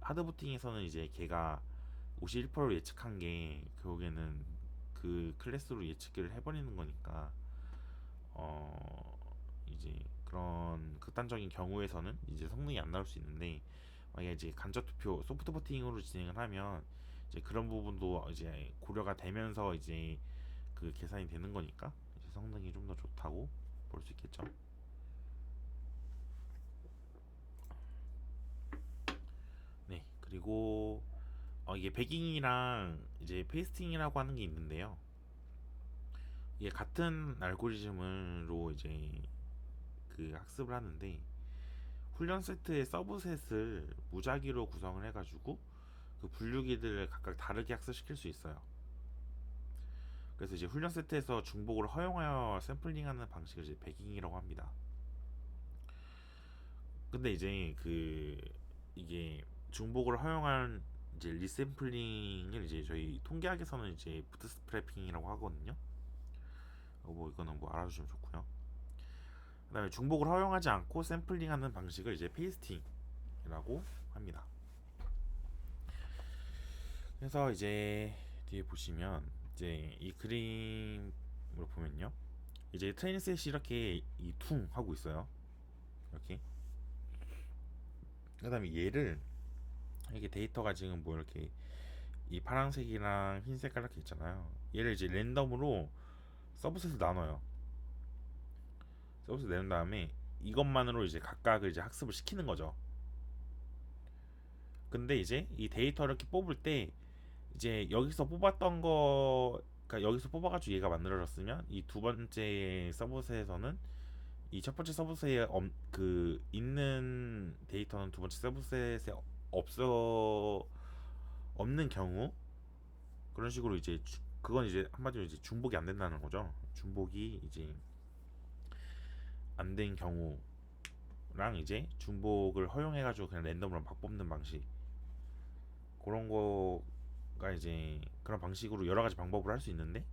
하드보팅에서는 이제 걔가 51%로 예측한 게 결국에는 그 클래스로 예측을 해버리는 거니까 이제 그런 극단적인 경우에서는 이제 성능이 안 나올 수 있는데, 만약에 이제 간접 투표 소프트 버팅으로 진행을 하면 이제 그런 부분도 이제 고려가 되면서 이제 그 계산이 되는 거니까 이제 성능이 좀 더 좋다고 볼 수 있겠죠. 네, 그리고 이게 배깅이랑 이제 페이스팅이라고 하는 게 있는데요. 이게 같은 알고리즘으로 이제 그 학습을 하는데, 훈련 세트의 서브셋을 무작위로 구성을 해가지고 그 분류기들을 각각 다르게 학습시킬 수 있어요. 그래서 이제 훈련 세트에서 중복을 허용하여 샘플링하는 방식을 이제 배깅이라고 합니다. 근데 이제 이게 중복을 허용한 이제 리샘플링을 이제 저희 통계학에서는 이제 부트스트래핑이라고 하거든요. 뭐 이거는 뭐 알아주시면 좋고요. 그다음에 중복을 허용하지 않고 샘플링하는 방식을 이제 페이스팅이라고 합니다. 그래서 이제 뒤에 보시면 이제 이 그림을 보면요, 이제 트레이닝 셋이 이렇게 이퉁 하고 있어요. 이렇게. 그다음에 얘를, 이게 데이터가 지금 뭐 이렇게 이 파란색이랑 흰색깔 이렇게 있잖아요. 얘를 이제 랜덤으로 서브셋을 나눠요. 서브셋 내는 다음에 이것만으로 이제 각각을 이제 학습을 시키는 거죠. 근데 이제 이 데이터를 이렇게 뽑을 때 이제 여기서 뽑았던 거, 그러니까 여기서 뽑아가지고 얘가 만들어졌으면 이 두 번째 서브셋에서는 이 첫 번째 서브셋에 있는 데이터는 두 번째 서브셋에 없어 없는 경우, 그런 식으로 이제 그건 이제 한마디로 이제 중복이 안 된다는 거죠. 중복이 이제 안 된 경우랑 이제 중복을 허용해가지고 그냥 랜덤으로 막 뽑는 방식, 그런 거가 이제 그런 방식으로 여러 가지 방법을 할 수 있는데,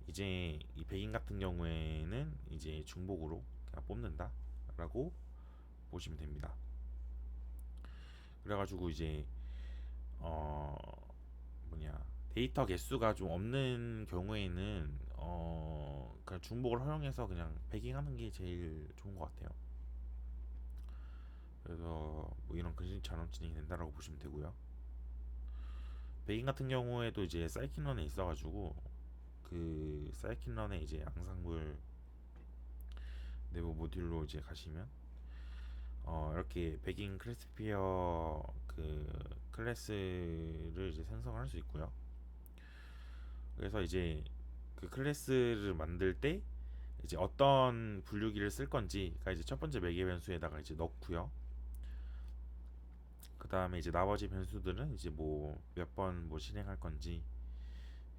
이제 이 백인 같은 경우에는 이제 중복으로 그냥 뽑는다라고 보시면 됩니다. 그래가지고 이제 어 뭐냐, 데이터 개수가 좀 없는 경우에는 그냥 중복을 허용해서 그냥 배깅하는 게 제일 좋은 것 같아요. 그래서 뭐 이런 근신처럼 진행이 된다라고 보시면 되고요. 배깅 같은 경우에도 이제 사이킨런에 있어가지고 그 사이킨런에 이제 앙상블 내부 모듈로 이제 가시면 이렇게 배깅 클래스피어 그 클래스를 이제 생성할 수 있고요. 그래서 이제 그 클래스를 만들 때 이제 어떤 분류기를 쓸 건지가 이제 첫 번째 매개 변수에다가 이제 넣고요. 그 다음에 이제 나머지 변수들은 이제 뭐 몇 번 뭐 실행할 건지,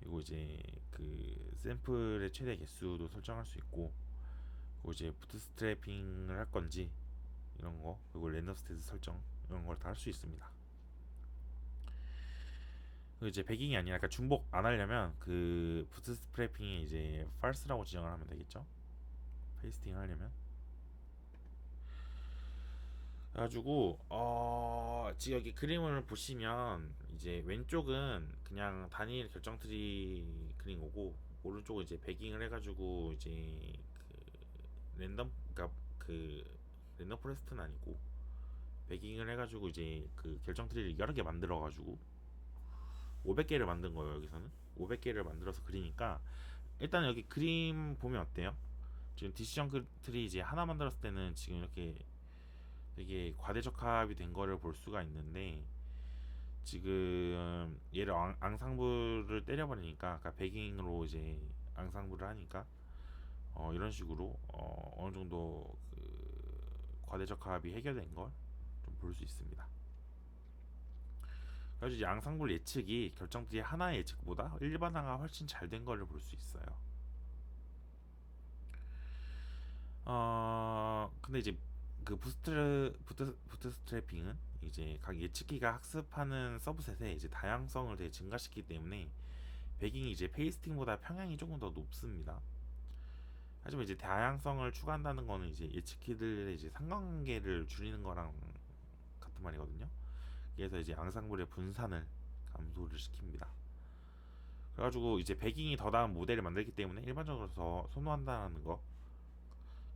그리고 이제 그 샘플의 최대 개수도 설정할 수 있고, 그리고 이제 부트스트래핑을 할 건지 이런 거, 그리고 랜덤 스테이트 설정 이런 걸 다 할 수 있습니다. 그 이제 배깅이 아니라, 그러니까 중복 안 하려면 그 부트스트래핑이 이제 false라고 지정을 하면 되겠죠. 페이스팅 하려면. 그래가지고 지금 여기 그림을 보시면 이제 왼쪽은 그냥 단일 결정 트리 그린 거고, 오른쪽은 이제 배깅을 해가지고 이제 랜덤, 그러니까 그 랜덤 포레스트는 아니고 배깅을 해가지고 이제 그 결정 트리를 여러 개 만들어가지고 500개를 만든 거예요. 여기서는 500개를 만들어서 그리니까, 일단 여기 그림 보면 어때요? 지금 디시전 트리 이제 하나 만들었을 때는 지금 이렇게 되게 과대적합이 된 거를 볼 수가 있는데, 지금 얘를 앙상블을 때려버리니까, 그러니까 배깅으로 이제 앙상블을 하니까 이런 식으로 어느 정도 그 과대적합이 해결된 걸 좀 볼 수 있습니다. 그래서 이제 앙상블 예측이 결정들이 하나의 예측보다 일반화가 훨씬 잘 된 거를 볼 수 있어요. 근데 이제 그 부트스트래핑은 이제 각 예측기가 학습하는 서브셋의 이제 다양성을 되게 증가시키기 때문에 배깅이 이제 페이스팅보다 평양이 조금 더 높습니다. 하지만 이제 다양성을 추가한다는 거는 이제 예측키들의 이제 상관관계를 줄이는 거랑 같은 말이거든요. 그래서 이제 앙상블의 분산을 감소를 시킵니다. 그래가지고 이제 배깅이 더 나은 모델을 만들기 때문에 일반적으로 더 선호한다는 거.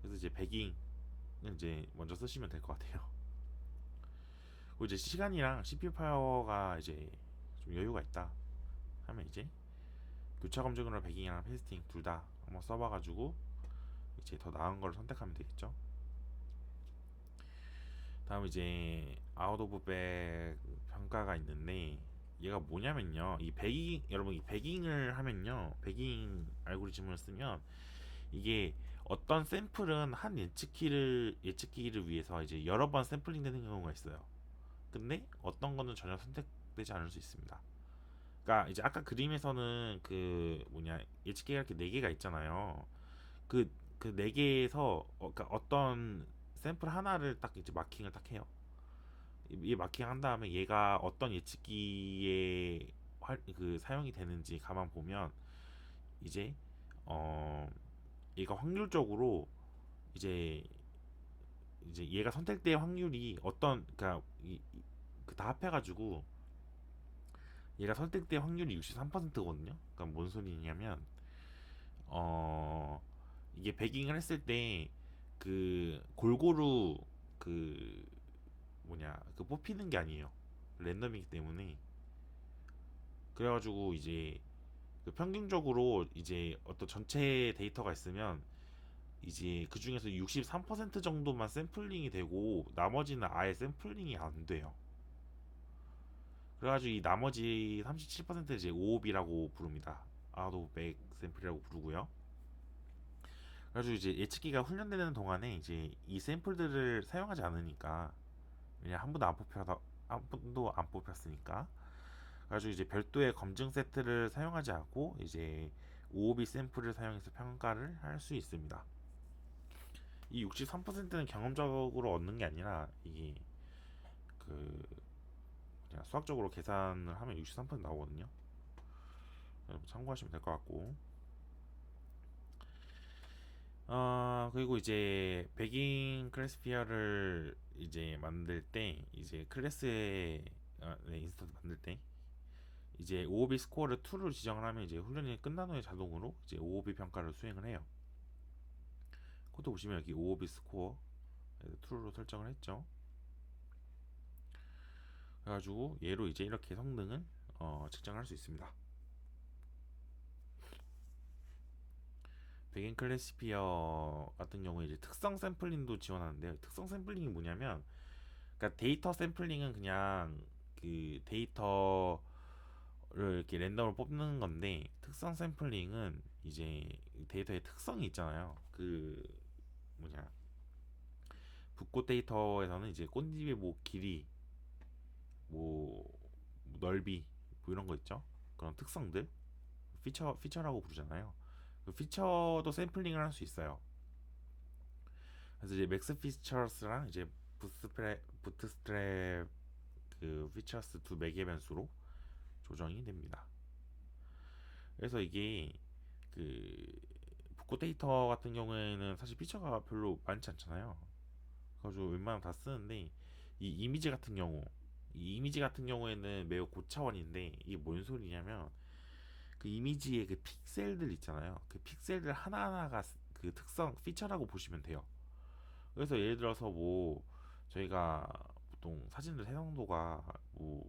그래서 이제 배깅을 이제 먼저 쓰시면 될 것 같아요. 그리고 이제 시간이랑 CPU 파워가 이제 좀 여유가 있다 하면 이제 교차 검증으로 배깅이랑 페이스팅 둘 다 한번 써봐가지고 이제 더 나은 걸 선택하면 되겠죠. 다음 이제 아웃 오브 백 평가가 있는데 얘가 뭐냐면요. 이 배깅 여러분 이 배깅을 하면요. 배깅 알고리즘을 쓰면 이게 어떤 샘플은 한 예측기를 위해서 이제 여러 번 샘플링 되는 경우가 있어요. 근데 어떤 거는 전혀 선택되지 않을 수 있습니다. 그러니까 이제 아까 그림에서는 그 뭐냐 예측기가 이렇게 네 개가 있잖아요. 그 그 네 개에서 그러니까 어떤 샘플 하나를 딱 이제 마킹을 딱 해요. 이 마킹 한 다음에 얘가 어떤 예측기에 그 사용이 되는지 가만 보면 이제 어 얘가 확률적으로 이제 얘가 선택될 확률이 어떤 그러니까 다 합해가지고 얘가 선택될 확률이 63%거든요. 그러니까 뭔 소리냐면 어 이게 배깅을 했을 때 그 골고루 그 뭐냐 그 뽑히는 게 아니에요. 랜덤이기 때문에 그래가지고 이제 그 평균적으로 이제 어떤 전체 데이터가 있으면 이제 그 중에서 63% 정도만 샘플링이 되고 나머지는 아예 샘플링이 안 돼요. 그래가지고 이 나머지 37% 이제 오옵이라고 부릅니다. 아웃 오브 백 샘플이라고 부르고요. 그래가지고 이제 예측기가 훈련되는 동안에 이제 이 샘플들을 사용하지 않으니까 왜냐 한 번도 안 뽑혔으니까 그래가지고 이제 별도의 검증 세트를 사용하지 않고 이제 오오비 샘플을 사용해서 평가를 할 수 있습니다. 이 63%는 경험적으로 얻는 게 아니라 이게 그 그냥 수학적으로 계산을 하면 63% 나오거든요. 참고하시면 될 것 같고 그리고 이제 백인 클래스피어를 이제 만들 때 이제 클래스에 네, 인스턴트 만들 때 이제 OOB 스코어를 2로 지정을 하면 이제 훈련이 끝난 후에 자동으로 이제 OOB 평가를 수행을 해요. 코드 보시면 여기 OOB 스코어 2로 설정을 했죠. 그래가지고 얘로 이제 이렇게 성능을 측정할 수 있습니다. 백인 클래시피어 같은 경우에 이제 특성 샘플링도 지원하는데요. 특성 샘플링이 뭐냐면, 그러니까 데이터 샘플링은 그냥 그 데이터를 이렇게 랜덤으로 뽑는 건데, 특성 샘플링은 이제 데이터의 특성이 있잖아요. 그 뭐냐 붓꽃 데이터에서는 이제 꽃잎의 뭐 길이, 뭐 넓이, 뭐 이런 거 있죠. 그런 특성들 피처라고 부르잖아요. 그 피처도 샘플링을 할 수 있어요. 그래서 이제 맥스 피처스랑 이제 부트스트랩 그 피처스 두 매개 변수로 조정이 됩니다. 그래서 이게 그 북구 데이터 같은 경우에는 사실 피처가 별로 많지 않잖아요. 그래서 웬만하면 다 쓰는데 이 이미지 같은 경우에는 매우 고차원인데 이게 뭔 소리냐면 그 이미지의 그 픽셀들 있잖아요. 그 픽셀들 하나하나가 그 특성 피처라고 보시면 돼요. 그래서 예를 들어서 뭐 저희가 보통 사진들 해상도가 뭐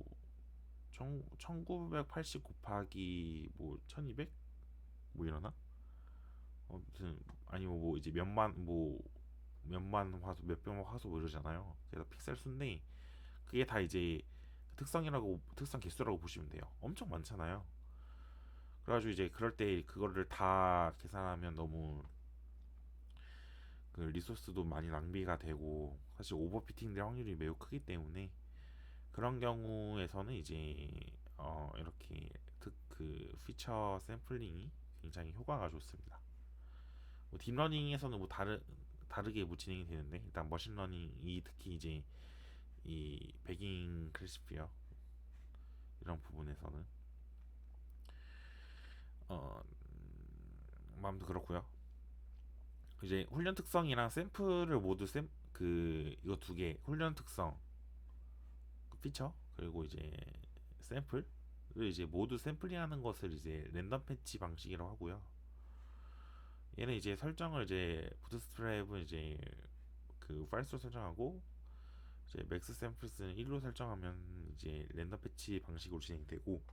1980 곱하기 뭐 1200? 뭐 이러나? 무슨 아니면 뭐 이제 몇만 화소 몇백만 화소 뭐 이러잖아요. 그래서 픽셀 수인데 그게 다 이제 특성 개수라고 보시면 돼요. 엄청 많잖아요. 그래가지고 이제 그럴 때 그거를 다 계산하면 너무 그 리소스도 많이 낭비가 되고 사실 오버피팅될 확률이 매우 크기 때문에 그런 경우에서는 이제 이렇게 그 피처 샘플링이 굉장히 효과가 좋습니다. 뭐 딥러닝에서는 뭐 다르게 뭐 진행이 되는데 일단 머신러닝이 특히 이제 이 백인 클래시피어 이런 부분에서는 어 마음도 그렇고요. 이제 훈련 특성이랑 샘플을 모두 이거 두 개 훈련 특성 피처 그리고 이제 샘플을 이제 모두 샘플링하는 것을 이제 랜덤 패치 방식이라고 하고요. 얘는 이제 설정을 이제 부트스트랩은 이제 그 파일수로 설정하고 이제 맥스 샘플스는 1로 설정하면 이제 랜덤 패치 방식으로 진행되고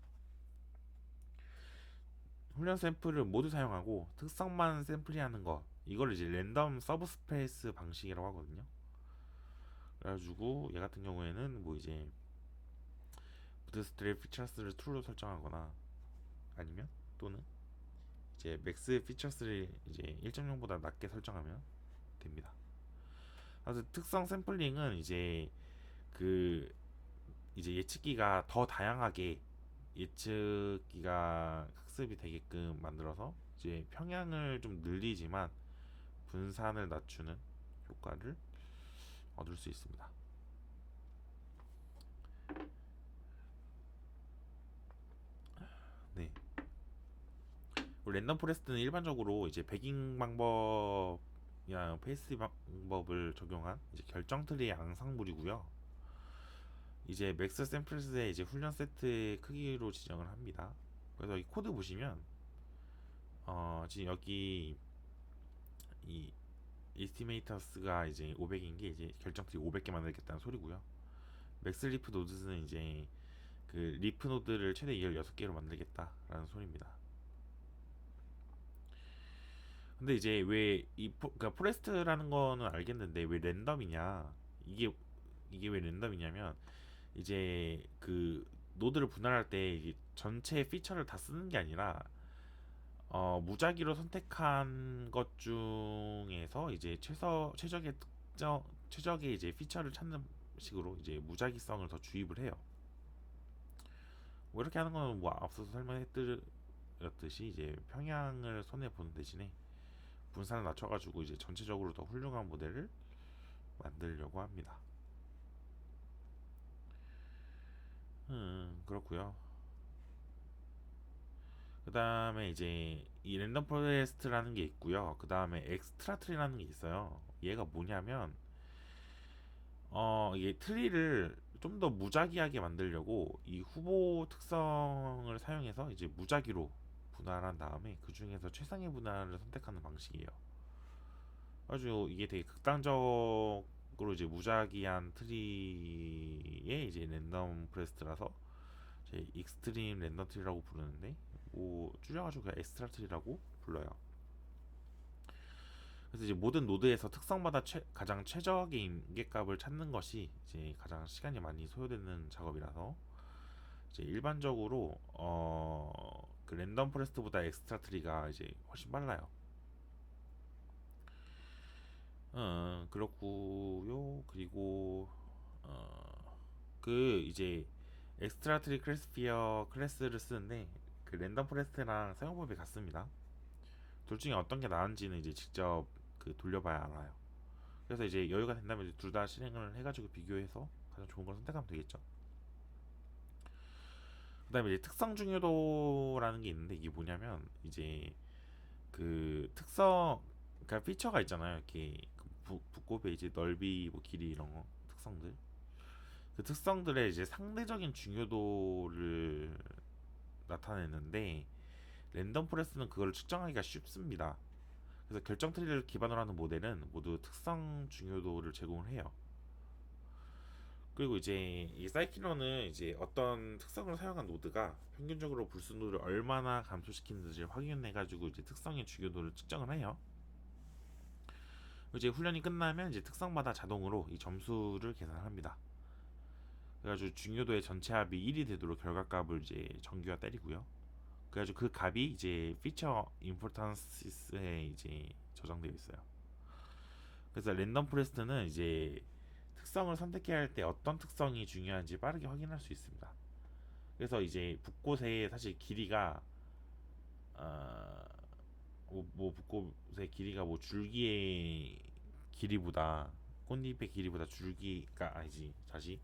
훈련 샘플을 모두 사용하고 특성만 샘플링하는 거 이걸 이제 랜덤 서브스페이스 방식이라고 하거든요. 그래가지고 얘 같은 경우에는 뭐 이제 부트스트랩 피처스를 true로 설정하거나 아니면 또는 이제 맥스 피처스를 이제 1.0보다 낮게 설정하면 됩니다. 그래서 특성 샘플링은 그 이제 예측기가 더 다양하게 예측기가 학습이 되게끔 만들어서 이제 평양을 좀 늘리지만 분산을 낮추는 효과를 얻을 수 있습니다. 네. 랜덤 포레스트는 일반적으로 이제 배깅 방법이나 페이스 방법을 적용한 이제 결정 트리의 앙상블이고요. 이제 맥스 샘플스의 이제 훈련 세트 크기로 지정을 합니다. 그래서 이 코드 보시면 지금 여기 이 에스티메이터스가 이제 500인 게 이제 결정 트리 500개 만들겠다는 소리고요. 맥스 리프 노드는 이제 그 리프 노드를 최대 16개로 만들겠다라는 소리입니다. 근데 이제 그러니까 포레스트라는 거는 알겠는데 왜 랜덤이냐? 이게 왜 랜덤이냐면 이제 그 노드를 분할할 때 이게 전체 피처를 다 쓰는 게 아니라 무작위로 선택한 것 중에서 이제 최적의 이제 피처를 찾는 식으로 이제 무작위성을 더 주입을 해요. 뭐 이렇게 하는 거는 뭐 앞서서 설명했듯이 이제 평양을 손해 보는 대신에 분산을 낮춰가지고 이제 전체적으로 더 훌륭한 모델을 만들려고 합니다. 그렇고요. 그 다음에 이제 이 랜덤 포레스트라는 게 있고요. 그 다음에 엑스트라 트리라는 게 있어요. 얘가 뭐냐면 이게 트리를 좀 더 무작위하게 만들려고 이 후보 특성을 사용해서 이제 무작위로 분할한 다음에 그 중에서 최상의 분할을 선택하는 방식이에요. 아주 이게 되게 극단적으로 이제 무작위한 트리의 이제 랜덤 프레스트라서 이제 익스트림 랜덤 트리라고 부르는데 뭐 줄여가지고 그냥 엑스트라 트리라고 불러요. 그래서 이제 모든 노드에서 특성마다 가장 최적의 임계값을 찾는 것이 이제 가장 시간이 많이 소요되는 작업이라서 이제 일반적으로 그 랜덤 포레스트보다 엑스트라 트리가 이제 훨씬 빨라요. 그렇고요. 그리고 그 이제 엑스트라 트리 클래스피어 클래스를 쓰는데 그 랜덤 포레스트랑 사용법이 같습니다. 둘 중에 어떤 게 나은지는 이제 직접 그 돌려봐야 알아요. 그래서 이제 여유가 된다면 둘 다 실행을 해가지고 비교해서 가장 좋은 걸 선택하면 되겠죠. 그다음에 이제 특성 중요도라는 게 있는데 이게 뭐냐면 이제 그 특성 그러니까 피처가 있잖아요. 이렇게 붓곱의 이제 넓이, 뭐 길이 이런 거 특성들. 그 특성들의 이제 상대적인 중요도를 나타내는데 랜덤 포레스트는 그걸 측정하기가 쉽습니다. 그래서 결정 트리를 기반으로 하는 모델은 모두 특성 중요도를 제공을 해요. 그리고 이제 이 사이클론은 이제 어떤 특성을 사용한 노드가 평균적으로 불순도를 얼마나 감소시키는지를 확인해 가지고 이제 특성의 중요도를 측정을 해요. 이제 훈련이 끝나면 이제 특성마다 자동으로 이 점수를 계산합니다. 그래가지고 중요도의 전체 합이 1이 되도록 결과값을 이제 정규화 때리고요. 그래가지고 그 값이 이제 피처 임포턴시스에 이제 저장되어 있어요. 그래서 랜덤 포레스트는 이제 특성을 선택해야 할 때 어떤 특성이 중요한지 빠르게 확인할 수 있습니다. 그래서 이제 붓꽃의 사실 길이가 어, 뭐 붓꽃의 길이가 뭐 줄기의 길이보다 꽃잎의 길이보다 줄기가 아니지 다시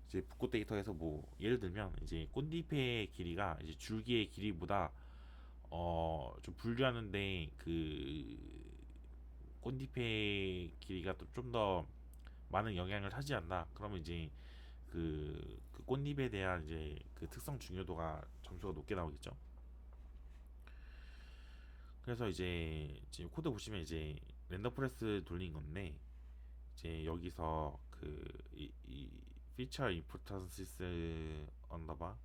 이제 붓꽃 데이터에서 뭐 예를 들면 이제 꽃잎의 길이가 이제 줄기의 길이보다 좀 분류하는데 그 꽃잎의 길이가 또 좀 더 많은 영향을 차지한다. 그러면 이제 그 꽃잎에 대한 이제 그 특성 중요도가 점수가 높게 나오겠죠. 그래서 이제 지금 코드 보시면 이제 랜덤 프레스 돌린 건데 이제 여기서 이 피처 임포턴시스 언더바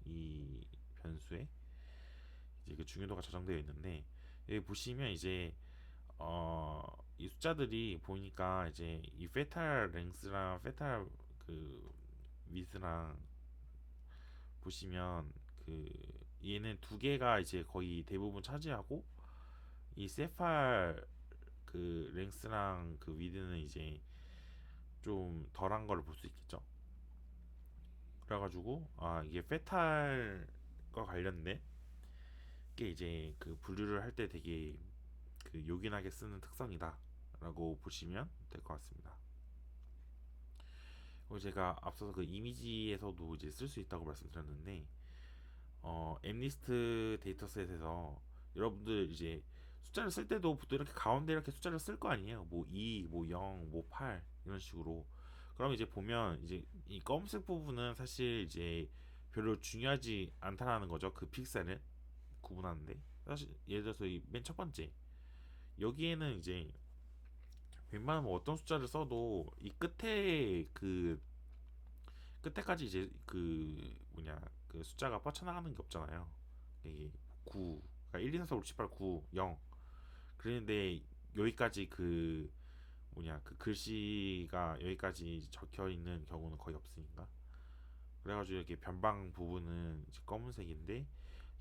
이 변수에 이제 그 중요도가 저장되어 있는데 여기 보시면 이제 이 숫자들이 보니까 이제 이 페탈 랭스랑 페탈 그 위스랑 보시면 그 얘는 두 개가 이제 거의 대부분 차지하고 이 세팔 그 랭스랑 그 위드는 이제 좀 덜한 걸 볼 수 있겠죠. 그래가지고 이게 페탈과 관련된 게 이제 그 분류를 할 때 되게 그 요긴하게 쓰는 특성이다라고 보시면 될 것 같습니다. 그리고 제가 앞서서 그 이미지에서도 이제 쓸 수 있다고 말씀드렸는데 엠리스트 데이터셋에서 여러분들 이제 숫자를 쓸 때도 보통 이렇게 가운데 이렇게 숫자를 쓸 거 아니에요. 뭐 2, 뭐 0, 뭐 8 이런 식으로. 그럼 이제 보면 이제 이 검은색 부분은 사실 이제 별로 중요하지 않다라는 거죠. 그 픽셀은 구분하는데 사실 예를 들어서 이 맨 첫 번째 여기에는 이제 웬만하면 어떤 숫자를 써도 이 끝에 그 끝에까지 이제 그 뭐냐 그 숫자가 뻗쳐나가는 게 없잖아요. 이게 9, 그러니까 1, 2, 3, 4, 5, 6, 7, 8, 9, 0. 그런데 여기까지 그 뭐냐 그 글씨가 여기까지 적혀 있는 경우는 거의 없으니까. 그래가지고 이렇게 변방 부분은 이제 검은색인데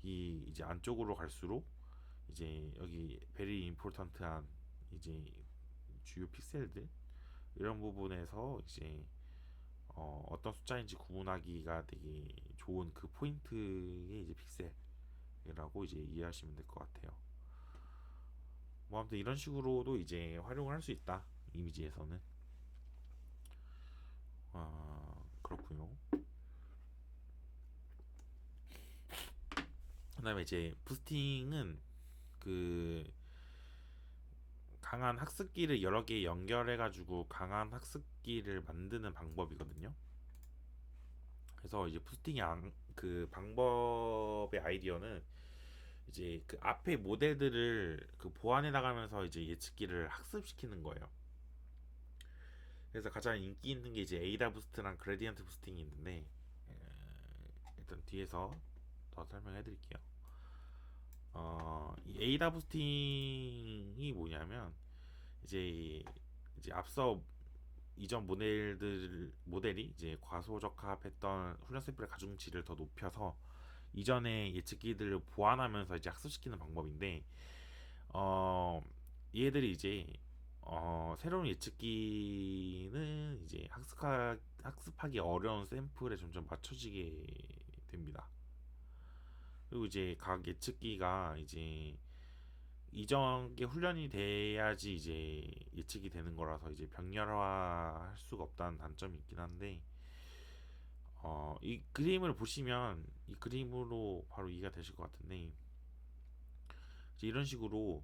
이 이제 안쪽으로 갈수록 이제 여기 베리 임포턴트한 이제 주요 픽셀들 이런 부분에서 이제 어떤 숫자인지 구분하기가 되게 좋은 그 포인트의 이제 픽셀이라고 이제 이해하시면 될 것 같아요. 뭐 아무튼 이런 식으로도 이제 활용을 할 수 있다 이미지에서는. 그렇고요. 그다음에 이제 부스팅은 그 강한 학습기를 여러 개 연결해 가지고 강한 학습기를 만드는 방법이거든요. 그래서 이제 부스팅의 그 방법의 아이디어는 이제 그 앞에 모델들을 그 보완해 나가면서 이제 예측기를 학습시키는 거예요. 그래서 가장 인기 있는 게 이제 에이다 부스트랑 그레디언트 부스팅이 있는데 일단 뒤에서 더 설명해 드릴게요. 이 에이다 부스팅이 뭐냐면 이제 앞서 이전 모델이 이제 과소적합했던 훈련 샘플의 가중치를 더 높여서 이전의 예측기들을 보완하면서 이제 학습시키는 방법인데 얘들이 이제 새로운 예측기는 이제 학습하기 어려운 샘플에 점점 맞춰지게 됩니다. 그리고 이제 각 예측기가 이제 이전 게 훈련이 돼야지 이제 예측이 되는 거라서 이제 병렬화할 수가 없다는 단점이 있긴 한데 이 그림을 보시면 이 그림으로 바로 이해가 되실 것 같은데 이제 이런 식으로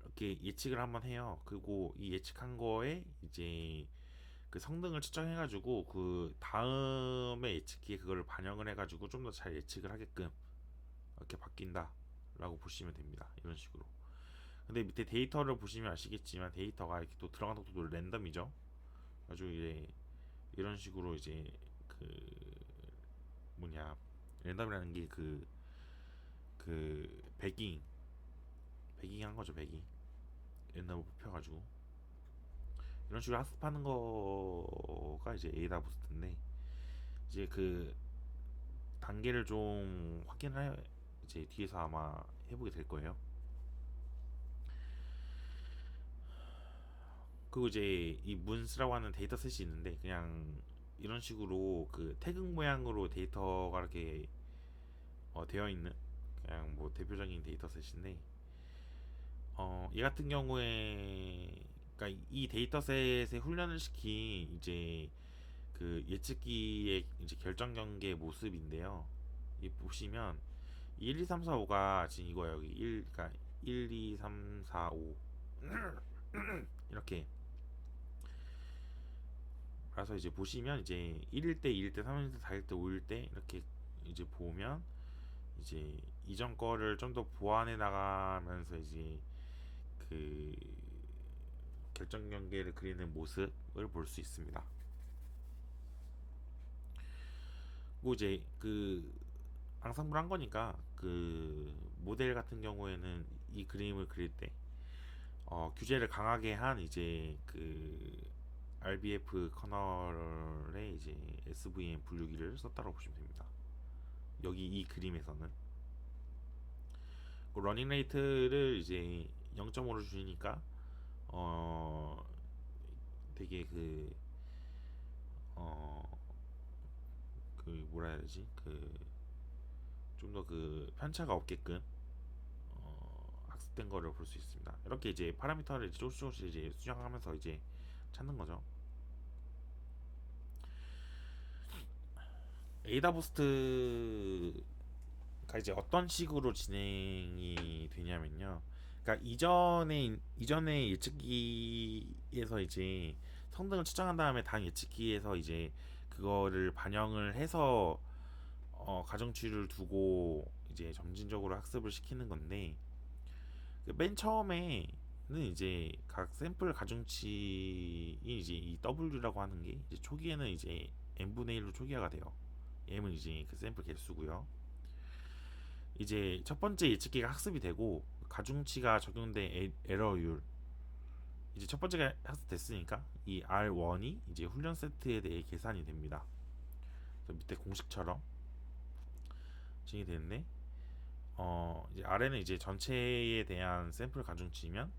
이렇게 예측을 한번 해요. 그리고 이 예측한 거에 이제 그 성능을 측정해가지고 그 다음에 예측기에 그걸 반영을 해가지고 좀 더 잘 예측을 하게끔 이렇게 바뀐다라고 보시면 됩니다. 이런 식으로. 근데 밑에 데이터를 보시면 아시겠지만 데이터가 이렇게 또 들어간 속도도 랜덤이죠. 가지고 이제 이런 식으로 이제 그 뭐냐 랜덤이라는 게 그 배깅 한 거죠. 배깅 랜덤을 뽑혀가지고 이런 식으로 학습하는 거가 이제 에이다 부스트인데 이제 그 단계를 좀 확인을 이제 뒤에서 아마 해보게 될 거예요. 그리고 이제 이 문스라고 하는 데이터셋이 있는데 그냥 이런 식으로 그 태극 모양으로 데이터가 이렇게 되어 있는 그냥 뭐 대표적인 데이터셋인데 얘 같은 경우에 그러니까 이 데이터셋에 훈련을 시킨 이제 그 예측기의 이제 결정 경계 모습인데요. 이 보시면 1, 2, 3, 4, 5가 지금 이거예요. 여기 1, 그러니까 1, 2, 3, 4, 5 이렇게. 그래서 이제 보시면 이제 1일 때, 2일 때, 3일 때, 4일 때, 5일 때 이렇게 이제 보면 이제 이전 거를 좀 더 보완해 나가면서 이제 그 결정 경계를 그리는 모습을 볼 수 있습니다. 그리고 이제 그 앙상블 한 거니까 그 모델 같은 경우에는 이 그림을 그릴 때 규제를 강하게 한 이제 그 RBF 커널에 이제 SVM 분류기를 썼다고 보시면 됩니다. 여기 이 그림에서는 그 러닝 레이트를 이제 0.5로 줄이니까 어 되게 어 뭐라 해야 되지, 좀 더 편차가 없게끔 학습된 거를 볼 수 있습니다. 이렇게 이제 파라미터를 이제 조금씩 이제 수정하면서 이제 찾는 거죠. 에이다 부스트가 이제 어떤 식으로 진행이 되냐면요. 그러니까 이전에 예측기에서 이제 성능을 측정한 다음에 다음 예측기에서 이제 그거를 반영을 해서 가정치를 두고 이제 점진적으로 학습을 시키는 건데, 그맨 처음에는 이제 각 샘플 가중치이 이제 이 W라고 하는 게 이제 초기에는 이제 n분의 1로 초기화가 돼요. m은 이제 그 샘플 개수고요. 이제 첫 번째 예측기가 학습이 되고 가중치가 적용된 에러율, 이제 첫 번째가 학습됐으니까 이 R1이 이제 훈련 세트에 대해 계산이 됩니다. 그래서 밑에 공식처럼 진행이 되는데, 이제 아래는 이제 전체에 대한 샘플 가중치면,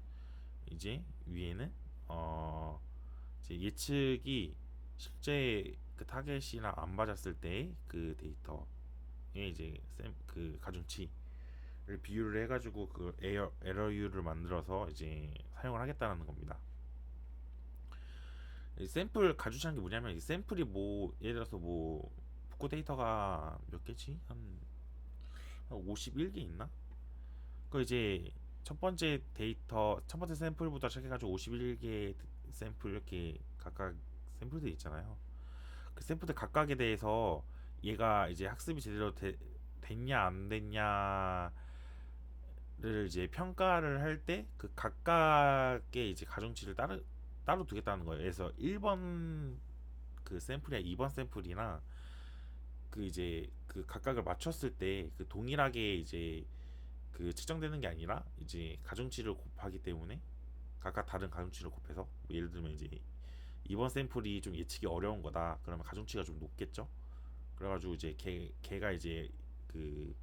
이제 위에는 이제 예측이 실제 그 타겟이랑 안 맞았을 때의 그 데이터에 이제 그 가중치를 비율을 해가지고 그 에러율을 만들어서 이제 사용을 하겠다는 겁니다. 이 샘플 가중치라는 게 뭐냐면, 이 샘플이 뭐 예를 들어서 뭐 복구 데이터가 몇 개지? 한 51개 있나? 그 이제 첫 번째 샘플부터 시작해가지고 51개 샘플 이렇게 각각 샘플들 있잖아요. 그 샘플들 각각에 대해서 얘가 이제 학습이 제대로 됐냐 안 됐냐를 이제 평가를 할 때 그 각각의 이제 가중치를 따로 두겠다는 거예요. 그래서 1번 그 샘플이나 2번 샘플이나 그 이제 그 각각을 맞췄을 때 그 동일하게 이제 그 측정되는 게 아니라 이제 가중치를 곱하기 때문에 각각 다른 가중치를 곱해서, 뭐 예를 들면 이제 이번 샘플이 좀 예측이 어려운 거다 그러면 가중치가 좀 높겠죠. 그래가지고 이제 걔가 이제 그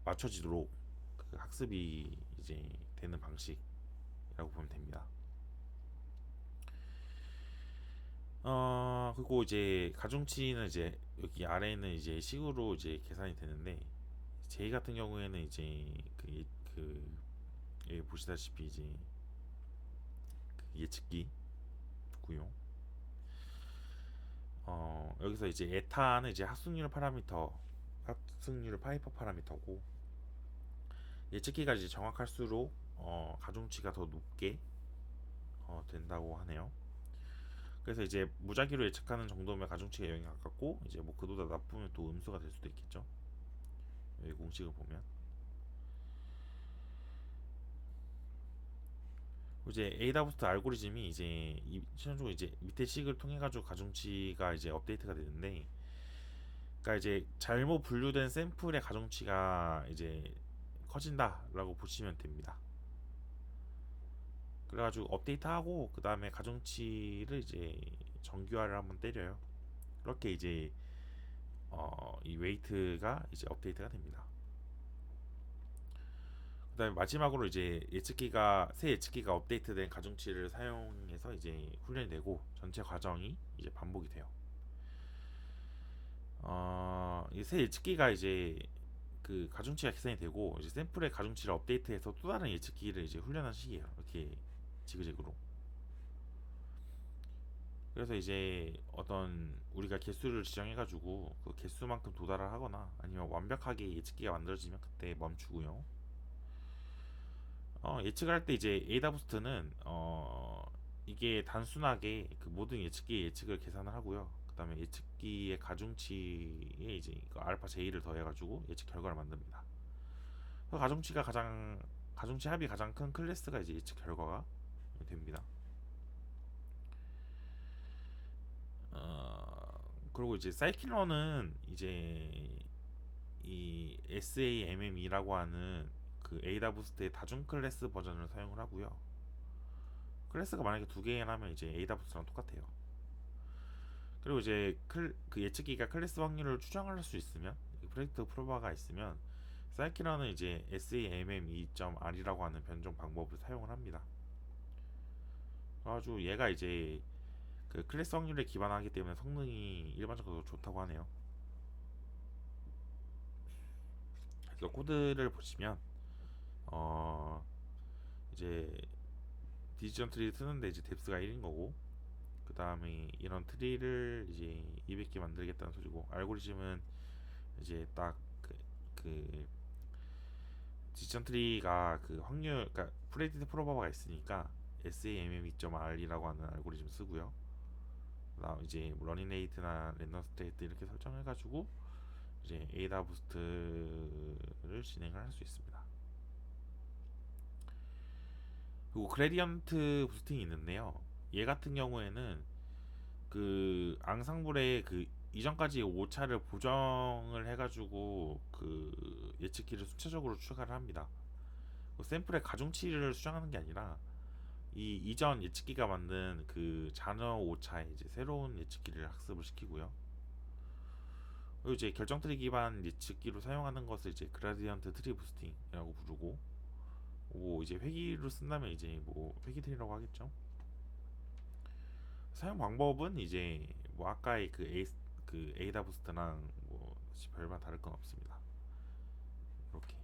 맞춰지도록 그 학습이 이제 되는 방식이라고 보면 됩니다. 그리고 이제 가중치는 이제 여기 아래에는 이제 식으로 이제 계산이 되는데, 제 같은 경우에는 이제 여기 보시다시피 이제 그 예측기 구용, 여기서 이제 에타는 이제 합승률 파이퍼 파라미터고, 예측기가 이제 정확할수록 가중치가 더 높게 된다고 하네요. 그래서 이제 무작위로 예측하는 정도면 가중치가 0에 가깝고, 이제 뭐 그보다 나쁘면 또 음수가 될 수도 있겠죠. 여기 공식을 보면 이제 에이다부스트 알고리즘이 이제 최종적으로 이제 밑에 식을 통해 가지고 가중치가 이제 업데이트가 되는데, 그러니까 이제 잘못 분류된 샘플의 가중치가 이제 커진다라고 보시면 됩니다. 그래가지고 업데이트하고 그 다음에 가중치를 이제 정규화를 한번 때려요. 그렇게 이제 이 웨이트가 이제 업데이트가 됩니다. 그 다음에 마지막으로 이제 새 예측기가 업데이트된 가중치를 사용해서 이제 훈련이 되고 전체 과정이 이제 반복이 돼요. 이 새 예측기가 이제 그 가중치가 계산이 되고 이제 샘플의 가중치를 업데이트해서 또 다른 예측기를 이제 훈련한 식이에요. 이렇게 지그재그로. 그래서 이제 어떤 우리가 개수를 지정해가지고 그 개수만큼 도달을 하거나 아니면 완벽하게 예측기가 만들어지면 그때 멈추고요. 예측을 할 때 이제 에이다 부스트는 이게 단순하게 그 모든 예측기의 예측을 계산을 하고요. 그 다음에 예측기의 가중치에 이제 그 알파 J를 더해가지고 예측 결과를 만듭니다. 그 가중치 합이 가장 큰 클래스가 이제 예측 결과가 됩니다. 그리고 이제 사이클론은 이제 이 SAMM이라고 하는 그 에이다 부스트의 다중 클래스 버전을 사용을 하고요. 클래스가 만약에 두 개라면 이제 AWS랑 똑같아요. 그리고 이제 그 예측기가 클래스 확률을 추정할 수 있으면 프레딕트 프로바가 있으면 사이키런은 이제 SAMM 2.R이라고 하는 변종 방법을 사용을 합니다. 그래가지고 얘가 이제 그 클래스 확률에 기반하기 때문에 성능이 일반적으로 좋다고 하네요. 그래서 코드를 보시면 이제 디지전 트리 쓰는데 이제 뎁스가 1인 거고, 그 다음에 이런 트리를 이제 200개 만들겠다는 소리고, 알고리즘은 이제 딱그 디지전 트리가 그 확률, 그러니까 프레디트 프로버가 있으니까 SAMM 2.R이라고 하는 알고리즘 쓰고요. 그다음 이제 러닝 레이트나 랜덤 스테이트 이렇게 설정해가지고 이제 에이다 부스트를 진행을 할 수 있습니다. 그리고 그레디언트 부스팅이 있는데요. 얘 같은 경우에는 그 앙상블의 그 이전까지 오차를 보정을 해가지고 그 예측키를 수차적으로 추가를 합니다. 그 샘플의 가중치를 수정하는 게 아니라 이 이전 예측기가 만든 그 잔여 오차에 이제 새로운 예측기를 학습을 시키고요. 그리고 이제 결정 트리 기반 예측기로 사용하는 것을 이제 그라디언트 트리 부스팅이라고 부르고, 뭐 이제 회기로 쓴다면 이제 뭐 회기 트리라고 하겠죠. 사용 방법은 이제 뭐 아까의 그 에이다 부스트랑 뭐 별반 다를 건 없습니다. 이렇게.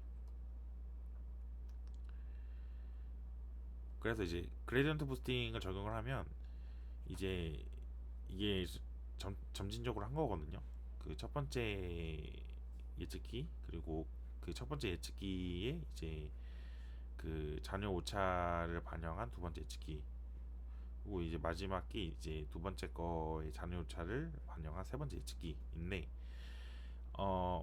그래서 이제 그레디언트 부스팅을 적용을 하면 이제 이게 점진적으로 한 거거든요. 그 첫 번째 예측기, 그리고 그 첫 번째 예측기에 이제 그 잔여 오차를 반영한 두 번째 예측기, 그리고 이제 마지막 게 이제 두 번째 거의 잔여 오차를 반영한 세 번째 예측기인데,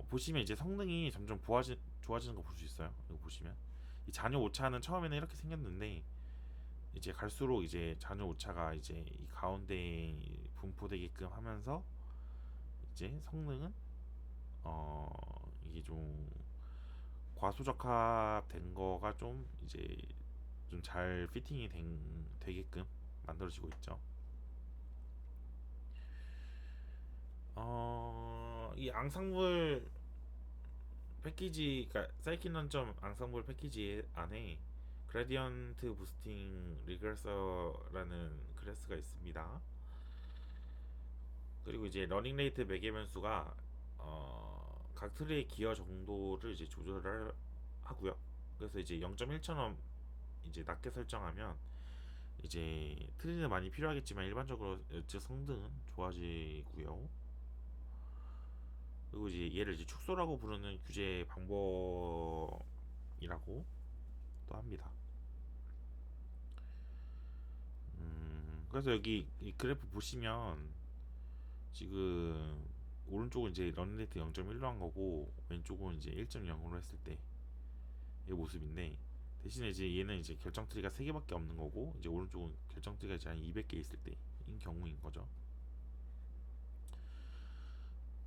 보시면 이제 성능이 점점 좋아지는 거 볼 수 있어요. 이거 보시면 이 잔여 오차는 처음에는 이렇게 생겼는데 이제 갈수록 이제 잔여 오차가 이제 이 가운데에 분포되게끔 하면서 이제 성능은 이게 좀 과소적합된 거가 좀 이제 좀 잘 되게끔 만들어지고 있죠. 이 앙상블 패키지, 그러니까 사이키넌점 앙상블 패키지 안에 그라디언트 부스팅 리그레서라는 클래스가 있습니다. 그리고 이제 러닝 레이트 매개변수가 각 트리의 기어 정도를 이제 조절을 하고요. 그래서 이제 0.1처럼 이제 낮게 설정하면 이제 트리는 많이 필요하겠지만 일반적으로 즉 성능은 좋아지고요. 그리고 이제 얘를 이제 축소라고 부르는 규제 방법이라고 또 합니다. 그래서 여기 이 그래프 보시면 지금 오른쪽은 이제 런레이트 0.1로 한 거고 왼쪽은 이제 1.0으로 했을 때의 모습인데, 대신에 이제 얘는 이제 결정 트리가 3개밖에 없는 거고 이제 오른쪽은 결정 트리가 이제 한 200개 있을 때인 경우인 거죠.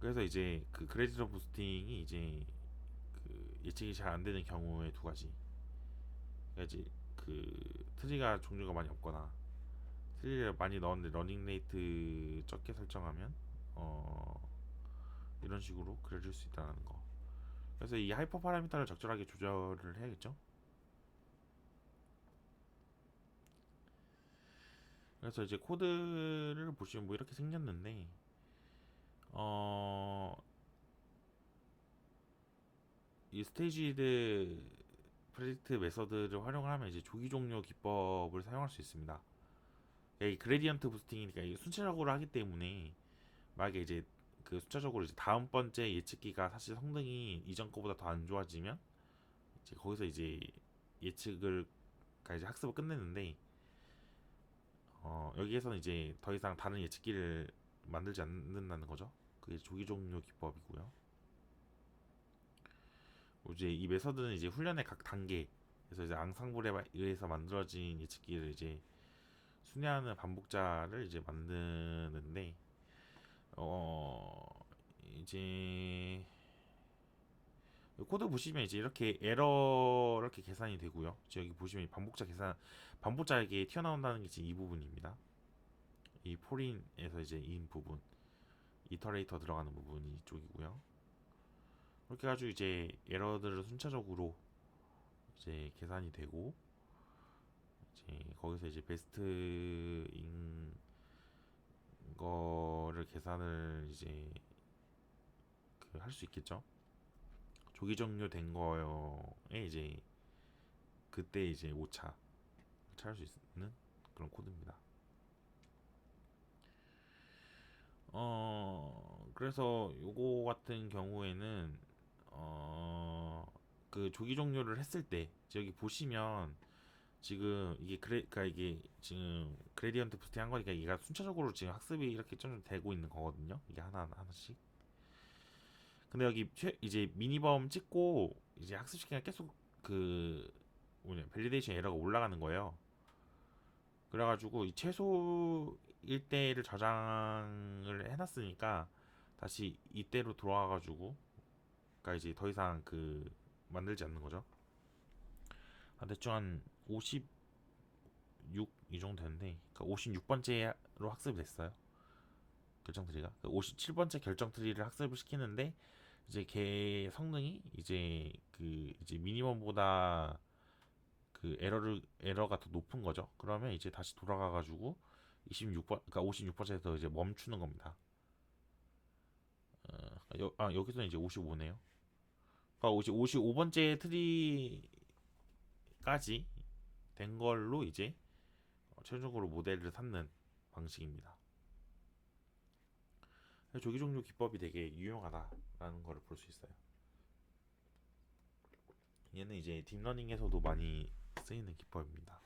그래서 이제 그 그레디터 부스팅이 이제 그 예측이 잘 안 되는 경우의 두 가지. 그러니까 이제 그 트리가 종류가 많이 없거나 트리를 많이 넣었는데 러닝 레이트 적게 설정하면 어 이런 식으로 그려질 수 있다는 거. 그래서 이 하이퍼 파라미터를 적절하게 조절을 해야겠죠. 그래서 이제 코드를 보시면 뭐 이렇게 생겼는데 어 이 스테이지드 프레딕트 메서드를 활용을 하면 이제 조기 종료 기법을 사용할 수 있습니다. 이 그레디언트 부스팅이니까 이게 순차적으로 하기 때문에 만약에 이제 그 숫자적으로 이제 다음 번째 예측기가 사실 성능이 이전 거보다 더 안 좋아지면 이제 거기서 이제 예측을 이제 학습을 끝내는데, 여기에서는 이제 더 이상 다른 예측기를 만들지 않는다는 거죠. 그게 조기 종료 기법이고요. 이제 이 메서드는 이제 훈련의 각 단계, 그래서 이제 앙상블에 의해서 만들어진 예측기를 이제 순회하는 반복자를 이제 만드는데, 이제 코드 보시면 이제 이렇게 에러 이렇게 계산이 되고요. 여기 보시면 반복자 계산, 반복자에게 튀어나온다는 게 지금 이 부분입니다. 이 포린에서 이제 인 부분, 이터레이터 들어가는 부분이 이쪽이고요. 그렇게 해가지고 이제 에러들을 순차적으로 이제 계산이 되고, 이제 거기서 이제 베스트인 거를 계산을 이제 그 할 수 있겠죠. 조기 종료된 거에 이제 그때 이제 오차 찾을 수 있는 그런 코드입니다. 그래서 요거 같은 경우에는 그 조기 종료를 했을 때 여기 보시면 지금 이게 그러니까 이게 지금 그레디언트 부스팅 한 거니까 얘가 순차적으로 지금 학습이 이렇게 좀 되고 있는 거거든요. 이게 하나씩. 근데 여기 이제 미니멈 찍고 이제 학습 시간이 계속 그 뭐냐 밸리데이션 에러가 올라가는 거예요. 그래가지고 이 최소 일대를 저장을 해놨으니까 다시 이때로 돌아와가지고 그러니까 이제 더 이상 그 만들지 않는 거죠. 대충 한 56 이 정도 되는데 그러니까 56번째로 학습이 됐어요. 결정 트리가 57번째 결정 트리를 학습을 시키는데 이제 걔 성능이 이제 미니멈보다 그 에러가 더 높은 거죠. 그러면 이제 다시 돌아가가지고 26번 그러니까 56번째에서 이제 멈추는 겁니다. 여기서는 이제 55네요. 그러니까 55번째 트리까지 된 걸로 이제 최종적으로 모델을 삼는 방식입니다. 조기 종료 기법이 되게 유용하다라는 걸 볼 수 있어요. 얘는 이제 딥러닝에서도 많이 쓰이는 기법입니다.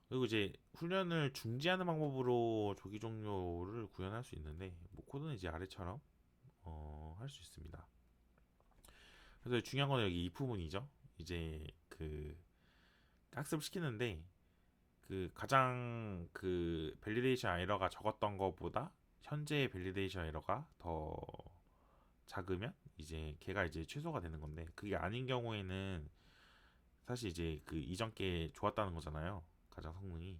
그리고 이제 훈련을 중지하는 방법으로 조기 종료를 구현할 수 있는데 뭐 코드는 이제 아래처럼 할 수 있습니다. 그래서 중요한 건 여기 이 부분이죠. 이제 그 학습을 시키는데 그 가장 그 밸리데이션 에러가 적었던 것보다 현재 밸리데이션 에러가 더 작으면 이제 걔가 이제 최소가 되는 건데 그게 아닌 경우에는 사실 이제 그 이전 게 좋았다는 거잖아요. 가장 성능이.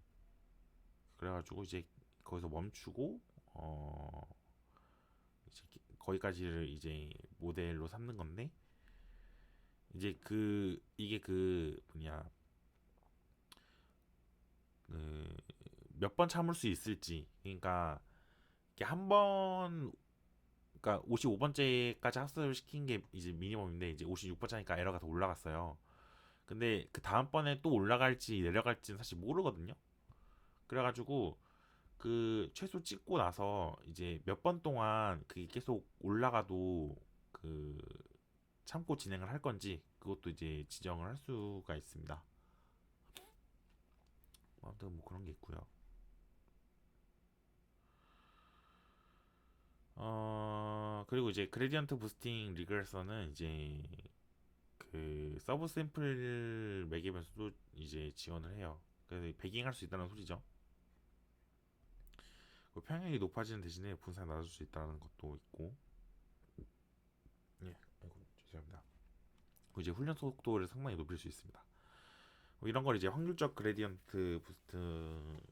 그래가지고 이제 거기서 멈추고 이제 거기까지를 이제 모델로 삼는 건데 이제 그 이게 그 뭐냐 그 몇 번 참을 수 있을지 그러니까 이게 한번 그러니까 55번째까지 학습을 시킨 게 이제 미니멈인데 이제 56번째니까 에러가 더 올라갔어요. 근데 그 다음번에 또 올라갈지 내려갈지는 사실 모르거든요. 그래가지고 그 최소 찍고 나서 이제 몇 번 동안 그게 계속 올라가도 그 참고 진행을 할 건지 그것도 이제 지정을 할 수가 있습니다. 아무튼 뭐 그런 게 있고요. 그리고 이제 그레디언트 부스팅 리그레서는 이제 그 서브 샘플 매기면서도 이제 지원을 해요. 그래서 배깅 할 수 있다는 소리죠. 그 평형이 높아지는 대신에 분산이 낮아질 수 있다는 것도 있고, 예, 아이고 죄송합니다. 그리고 이제 훈련 속도를 상당히 높일 수 있습니다. 뭐 이런 걸 이제 확률적 그레디언트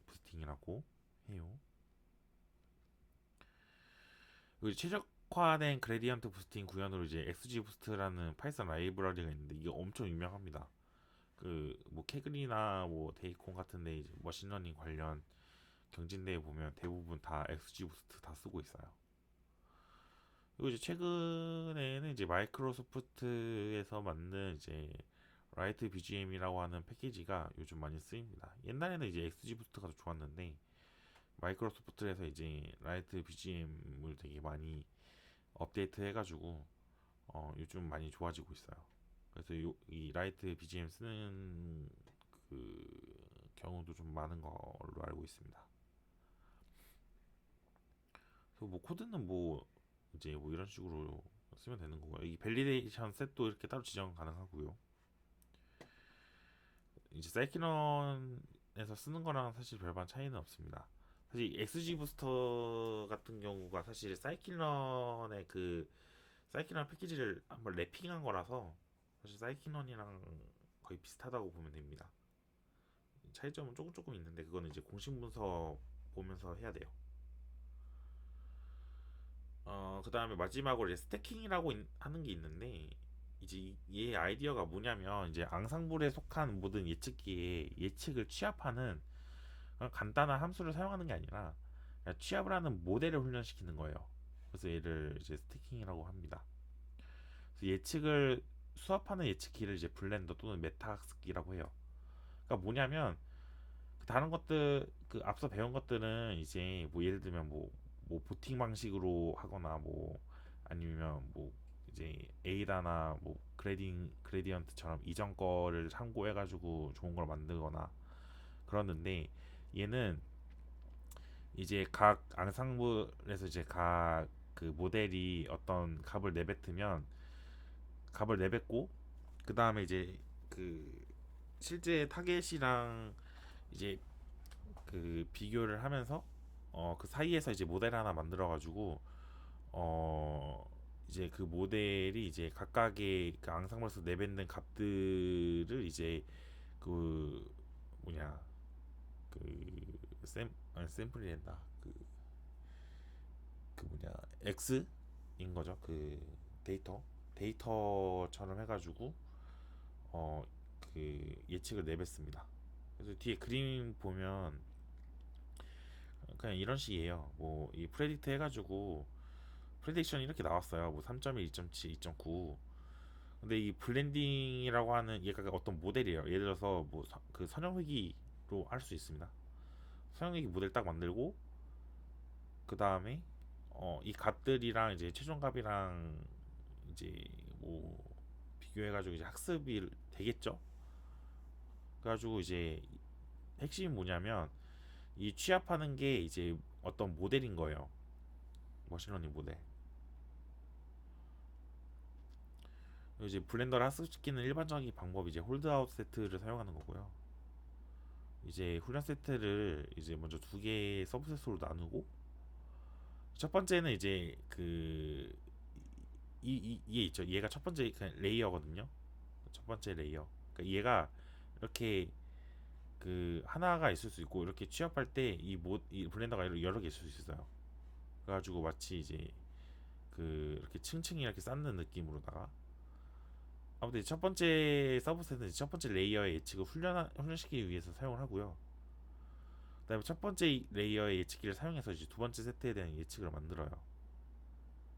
부스팅이라고 해요. 그리고 최적화된 그레디언트 부스팅 구현으로 이제 XG 부스트라는 파이썬 라이브러리가 있는데 이게 엄청 유명합니다. 그 뭐 캐글이나 뭐 데이콘 같은데 이제 머신러닝 관련 경진대회 보면 대부분 다 XG 부스트 다 쓰고 있어요. 그리고 이제 최근에는 이제 마이크로소프트에서 만든 이제 라이트 BGM이라고 하는 패키지가 요즘 많이 쓰입니다. 옛날에는 이제 XG 부스트가 더 좋았는데 마이크로소프트에서 이제 라이트 BGM을 되게 많이 업데이트 해가지고 요즘 많이 좋아지고 있어요. 그래서 이 라이트 BGM 쓰는 그 경우도 좀 많은 걸로 알고 있습니다. 그래서 뭐 코드는 뭐 이제 뭐 이런 식으로 쓰면 되는 거고요. 이 밸리데이션 셋도 이렇게 따로 지정 가능하고요. 이제 사이키런에서 쓰는 거랑 사실 별반 차이는 없습니다. 사실 XG 부스터 같은 경우가 사실 사이클런의 그 사이클런 패키지를 한번 랩핑한 거라서 사실 사이클런이랑 거의 비슷하다고 보면 됩니다. 차이점은 조금 있는데 그거는 이제 공식 문서 보면서 해야 돼요. 그 다음에 마지막으로 이제 스태킹이라고 하는 게 있는데 이제 얘 아이디어가 뭐냐면 이제 앙상블에 속한 모든 예측기에 예측을 취합하는 그런 간단한 함수를 사용하는 게 아니라 그냥 취합을 하는 모델을 훈련시키는 거예요. 그래서 얘를 이제 스태킹이라고 합니다. 그래서 예측을 수합하는 예측기를 이제 블렌더 또는 메타학습기라고 해요. 그러니까 뭐냐면 다른 것들 그 앞서 배운 것들은 이제 뭐 예를 들면 뭐 보팅 방식으로 하거나 뭐 아니면 뭐 이제 에이다나 뭐 그레디언트처럼 이전 거를 참고해 가지고 좋은 걸 만들거나 그러는데 얘는 이제 각 앙상블에서 이제 각 그 모델이 어떤 값을 내뱉으면 값을 내뱉고 그 다음에 이제 그 실제 타겟이랑 이제 그 비교를 하면서 그 사이에서 이제 모델 하나 만들어 가지고 어 이제 그 모델이 이제 각각의 그 앙상블에서 내뱉는 값들을 이제 그 뭐냐 그샘 아니 샘플이 된다 그 뭐냐 X인 거죠 그 데이터처럼 해가지고 어 그 예측을 내뱉습니다. 그래서 뒤에 그림 보면 그냥 이런 식이에요. 뭐 이 프레딕트 해가지고 프레딕션이 이렇게 나왔어요. 뭐 3.1, 2.7, 2.9. 근데 이 블렌딩이라고 하는 얘가 어떤 모델이에요. 예를 들어서 뭐 그 선형회기로 할 수 있습니다. 선형회기 모델 딱 만들고 그 다음에 이 값들이랑 이제 최종 값이랑 이제 뭐 비교해가지고 이제 학습이 되겠죠. 그래가지고 이제 핵심이 뭐냐면 이 취합하는 게 이제 어떤 모델인 거예요. 머신러닝 모델. 이제 블렌더를 학습시키는 일반적인 방법이 이제 홀드아웃 세트를 사용하는 거고요. 이제 훈련 세트를 이제 먼저 두 개의 서브셋으로 나누고 첫 번째는 이제 그 이게 있죠. 얘가 첫 번째 그냥 레이어거든요. 첫 번째 레이어. 그러니까 얘가 이렇게 그 하나가 있을 수 있고 이렇게 취합할 때 이 블렌더가 여러 개 있을 수 있어요. 그래가지고 마치 이제 그 이렇게 층층이 이렇게 쌓는 느낌으로다가 아무튼 첫 번째 서브셋은 첫 번째 레이어의 예측을 훈련시키기 위해서 사용을 하고요. 그다음에 첫 번째 레이어의 예측기를 사용해서 이제 두 번째 세트에 대한 예측을 만들어요.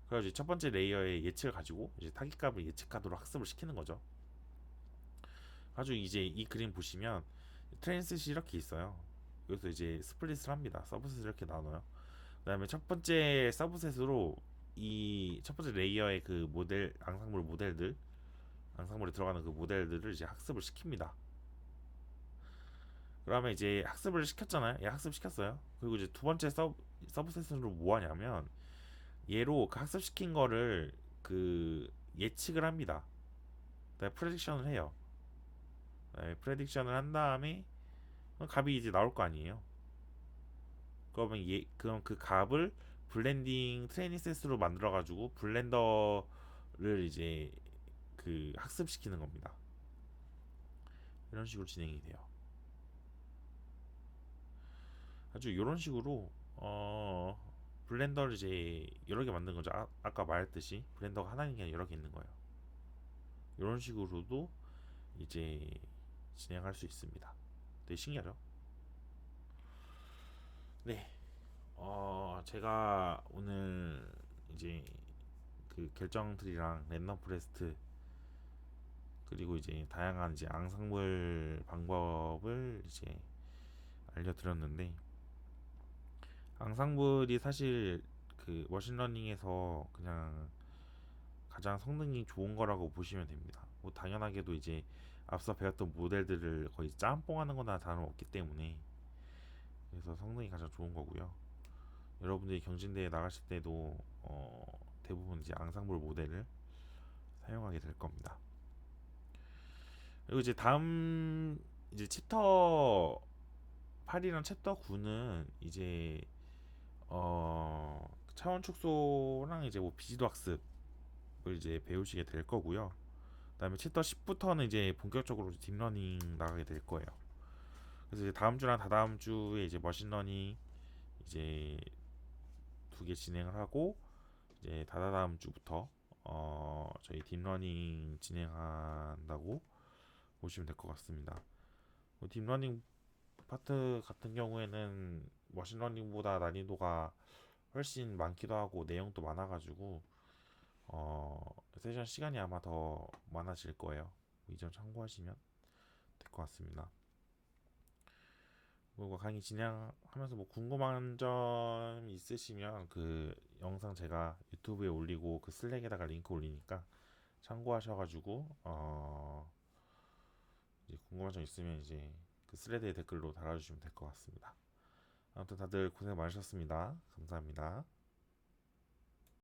그래가지고 첫 번째 레이어의 예측을 가지고 이제 타깃값을 예측하도록 학습을 시키는 거죠. 가지고 이제 이 그림 보시면 트랜스잇이 이렇게 있어요. 여기서 이제 스플릿을 합니다. 서브셋을 이렇게 나눠요. 그다음에 첫 번째 서브셋으로 이 첫 번째 레이어의 그 모델 앙상블에 들어가는 그 모델들을 이제 학습을 시킵니다. 그러면 이제 학습을 시켰잖아요. 얘 학습 시켰어요. 그리고 이제 두 번째 서브셋으로 뭐 하냐면 얘로 그 학습시킨 거를 그 예측을 합니다. 그다음에 프레딕션을 해요. 프레딕션을 한 다음에 값이 이제 나올 거 아니에요. 그럼 그 값을 블렌딩 트레이닝 셋으로 만들어 가지고 블렌더를 이제 그 학습시키는 겁니다. 이런 식으로 진행이 돼요. 아주 이런 식으로 블렌더를 이제 여러 개 만든 거죠. 아까 말했듯이 블렌더가 하나인 게 아니라 여러 개 있는 거예요. 이런 식으로도 이제 진행할 수 있습니다. 되게 신기하죠? 네. 제가 오늘 이제 그 결정 트리랑 랜덤 프레스트 그리고 이제 다양한 이제 앙상블 방법을 이제 알려드렸는데 앙상블이 사실 그 머신러닝에서 그냥 가장 성능이 좋은 거라고 보시면 됩니다. 뭐 당연하게도 이제 앞서 배웠던 모델들을 거의 짬뽕하는 거나 다름없기 때문에 그래서 성능이 가장 좋은 거고요. 여러분들이 경진대회 나가실 때도 대부분 이제 앙상블 모델을 사용하게 될 겁니다. 그리고 이제 다음 이제 챕터 8이랑 챕터 9는 이제 차원 축소랑 이제 뭐 비지도 학습을 이제 배우시게 될 거고요. 그다음에 챕터 10부터는 이제 본격적으로 딥러닝 나가게 될 거예요. 그래서 이제 다음 주랑 다다음 주에 이제 머신러닝 이제 두 개 진행을 하고 이제 다다다음 주부터 저희 딥러닝 진행한다고 보시면 될 것 같습니다. 뭐 딥러닝 파트 같은 경우에는 머신러닝보다 난이도가 훨씬 많기도 하고 내용도 많아가지고 세션 시간이 아마 더 많아질 거예요. 이 점 참고하시면 될 것 같습니다. 그리고 강의 진행하면서 뭐 궁금한 점 있으시면 그 영상 제가 유튜브에 올리고 그 슬랙에다가 링크 올리니까 참고하셔가지고 이제 궁금한 점 있으면 이제 그 스레드에 댓글로 달아주시면 될 것 같습니다. 아무튼 다들 고생 많으셨습니다. 감사합니다.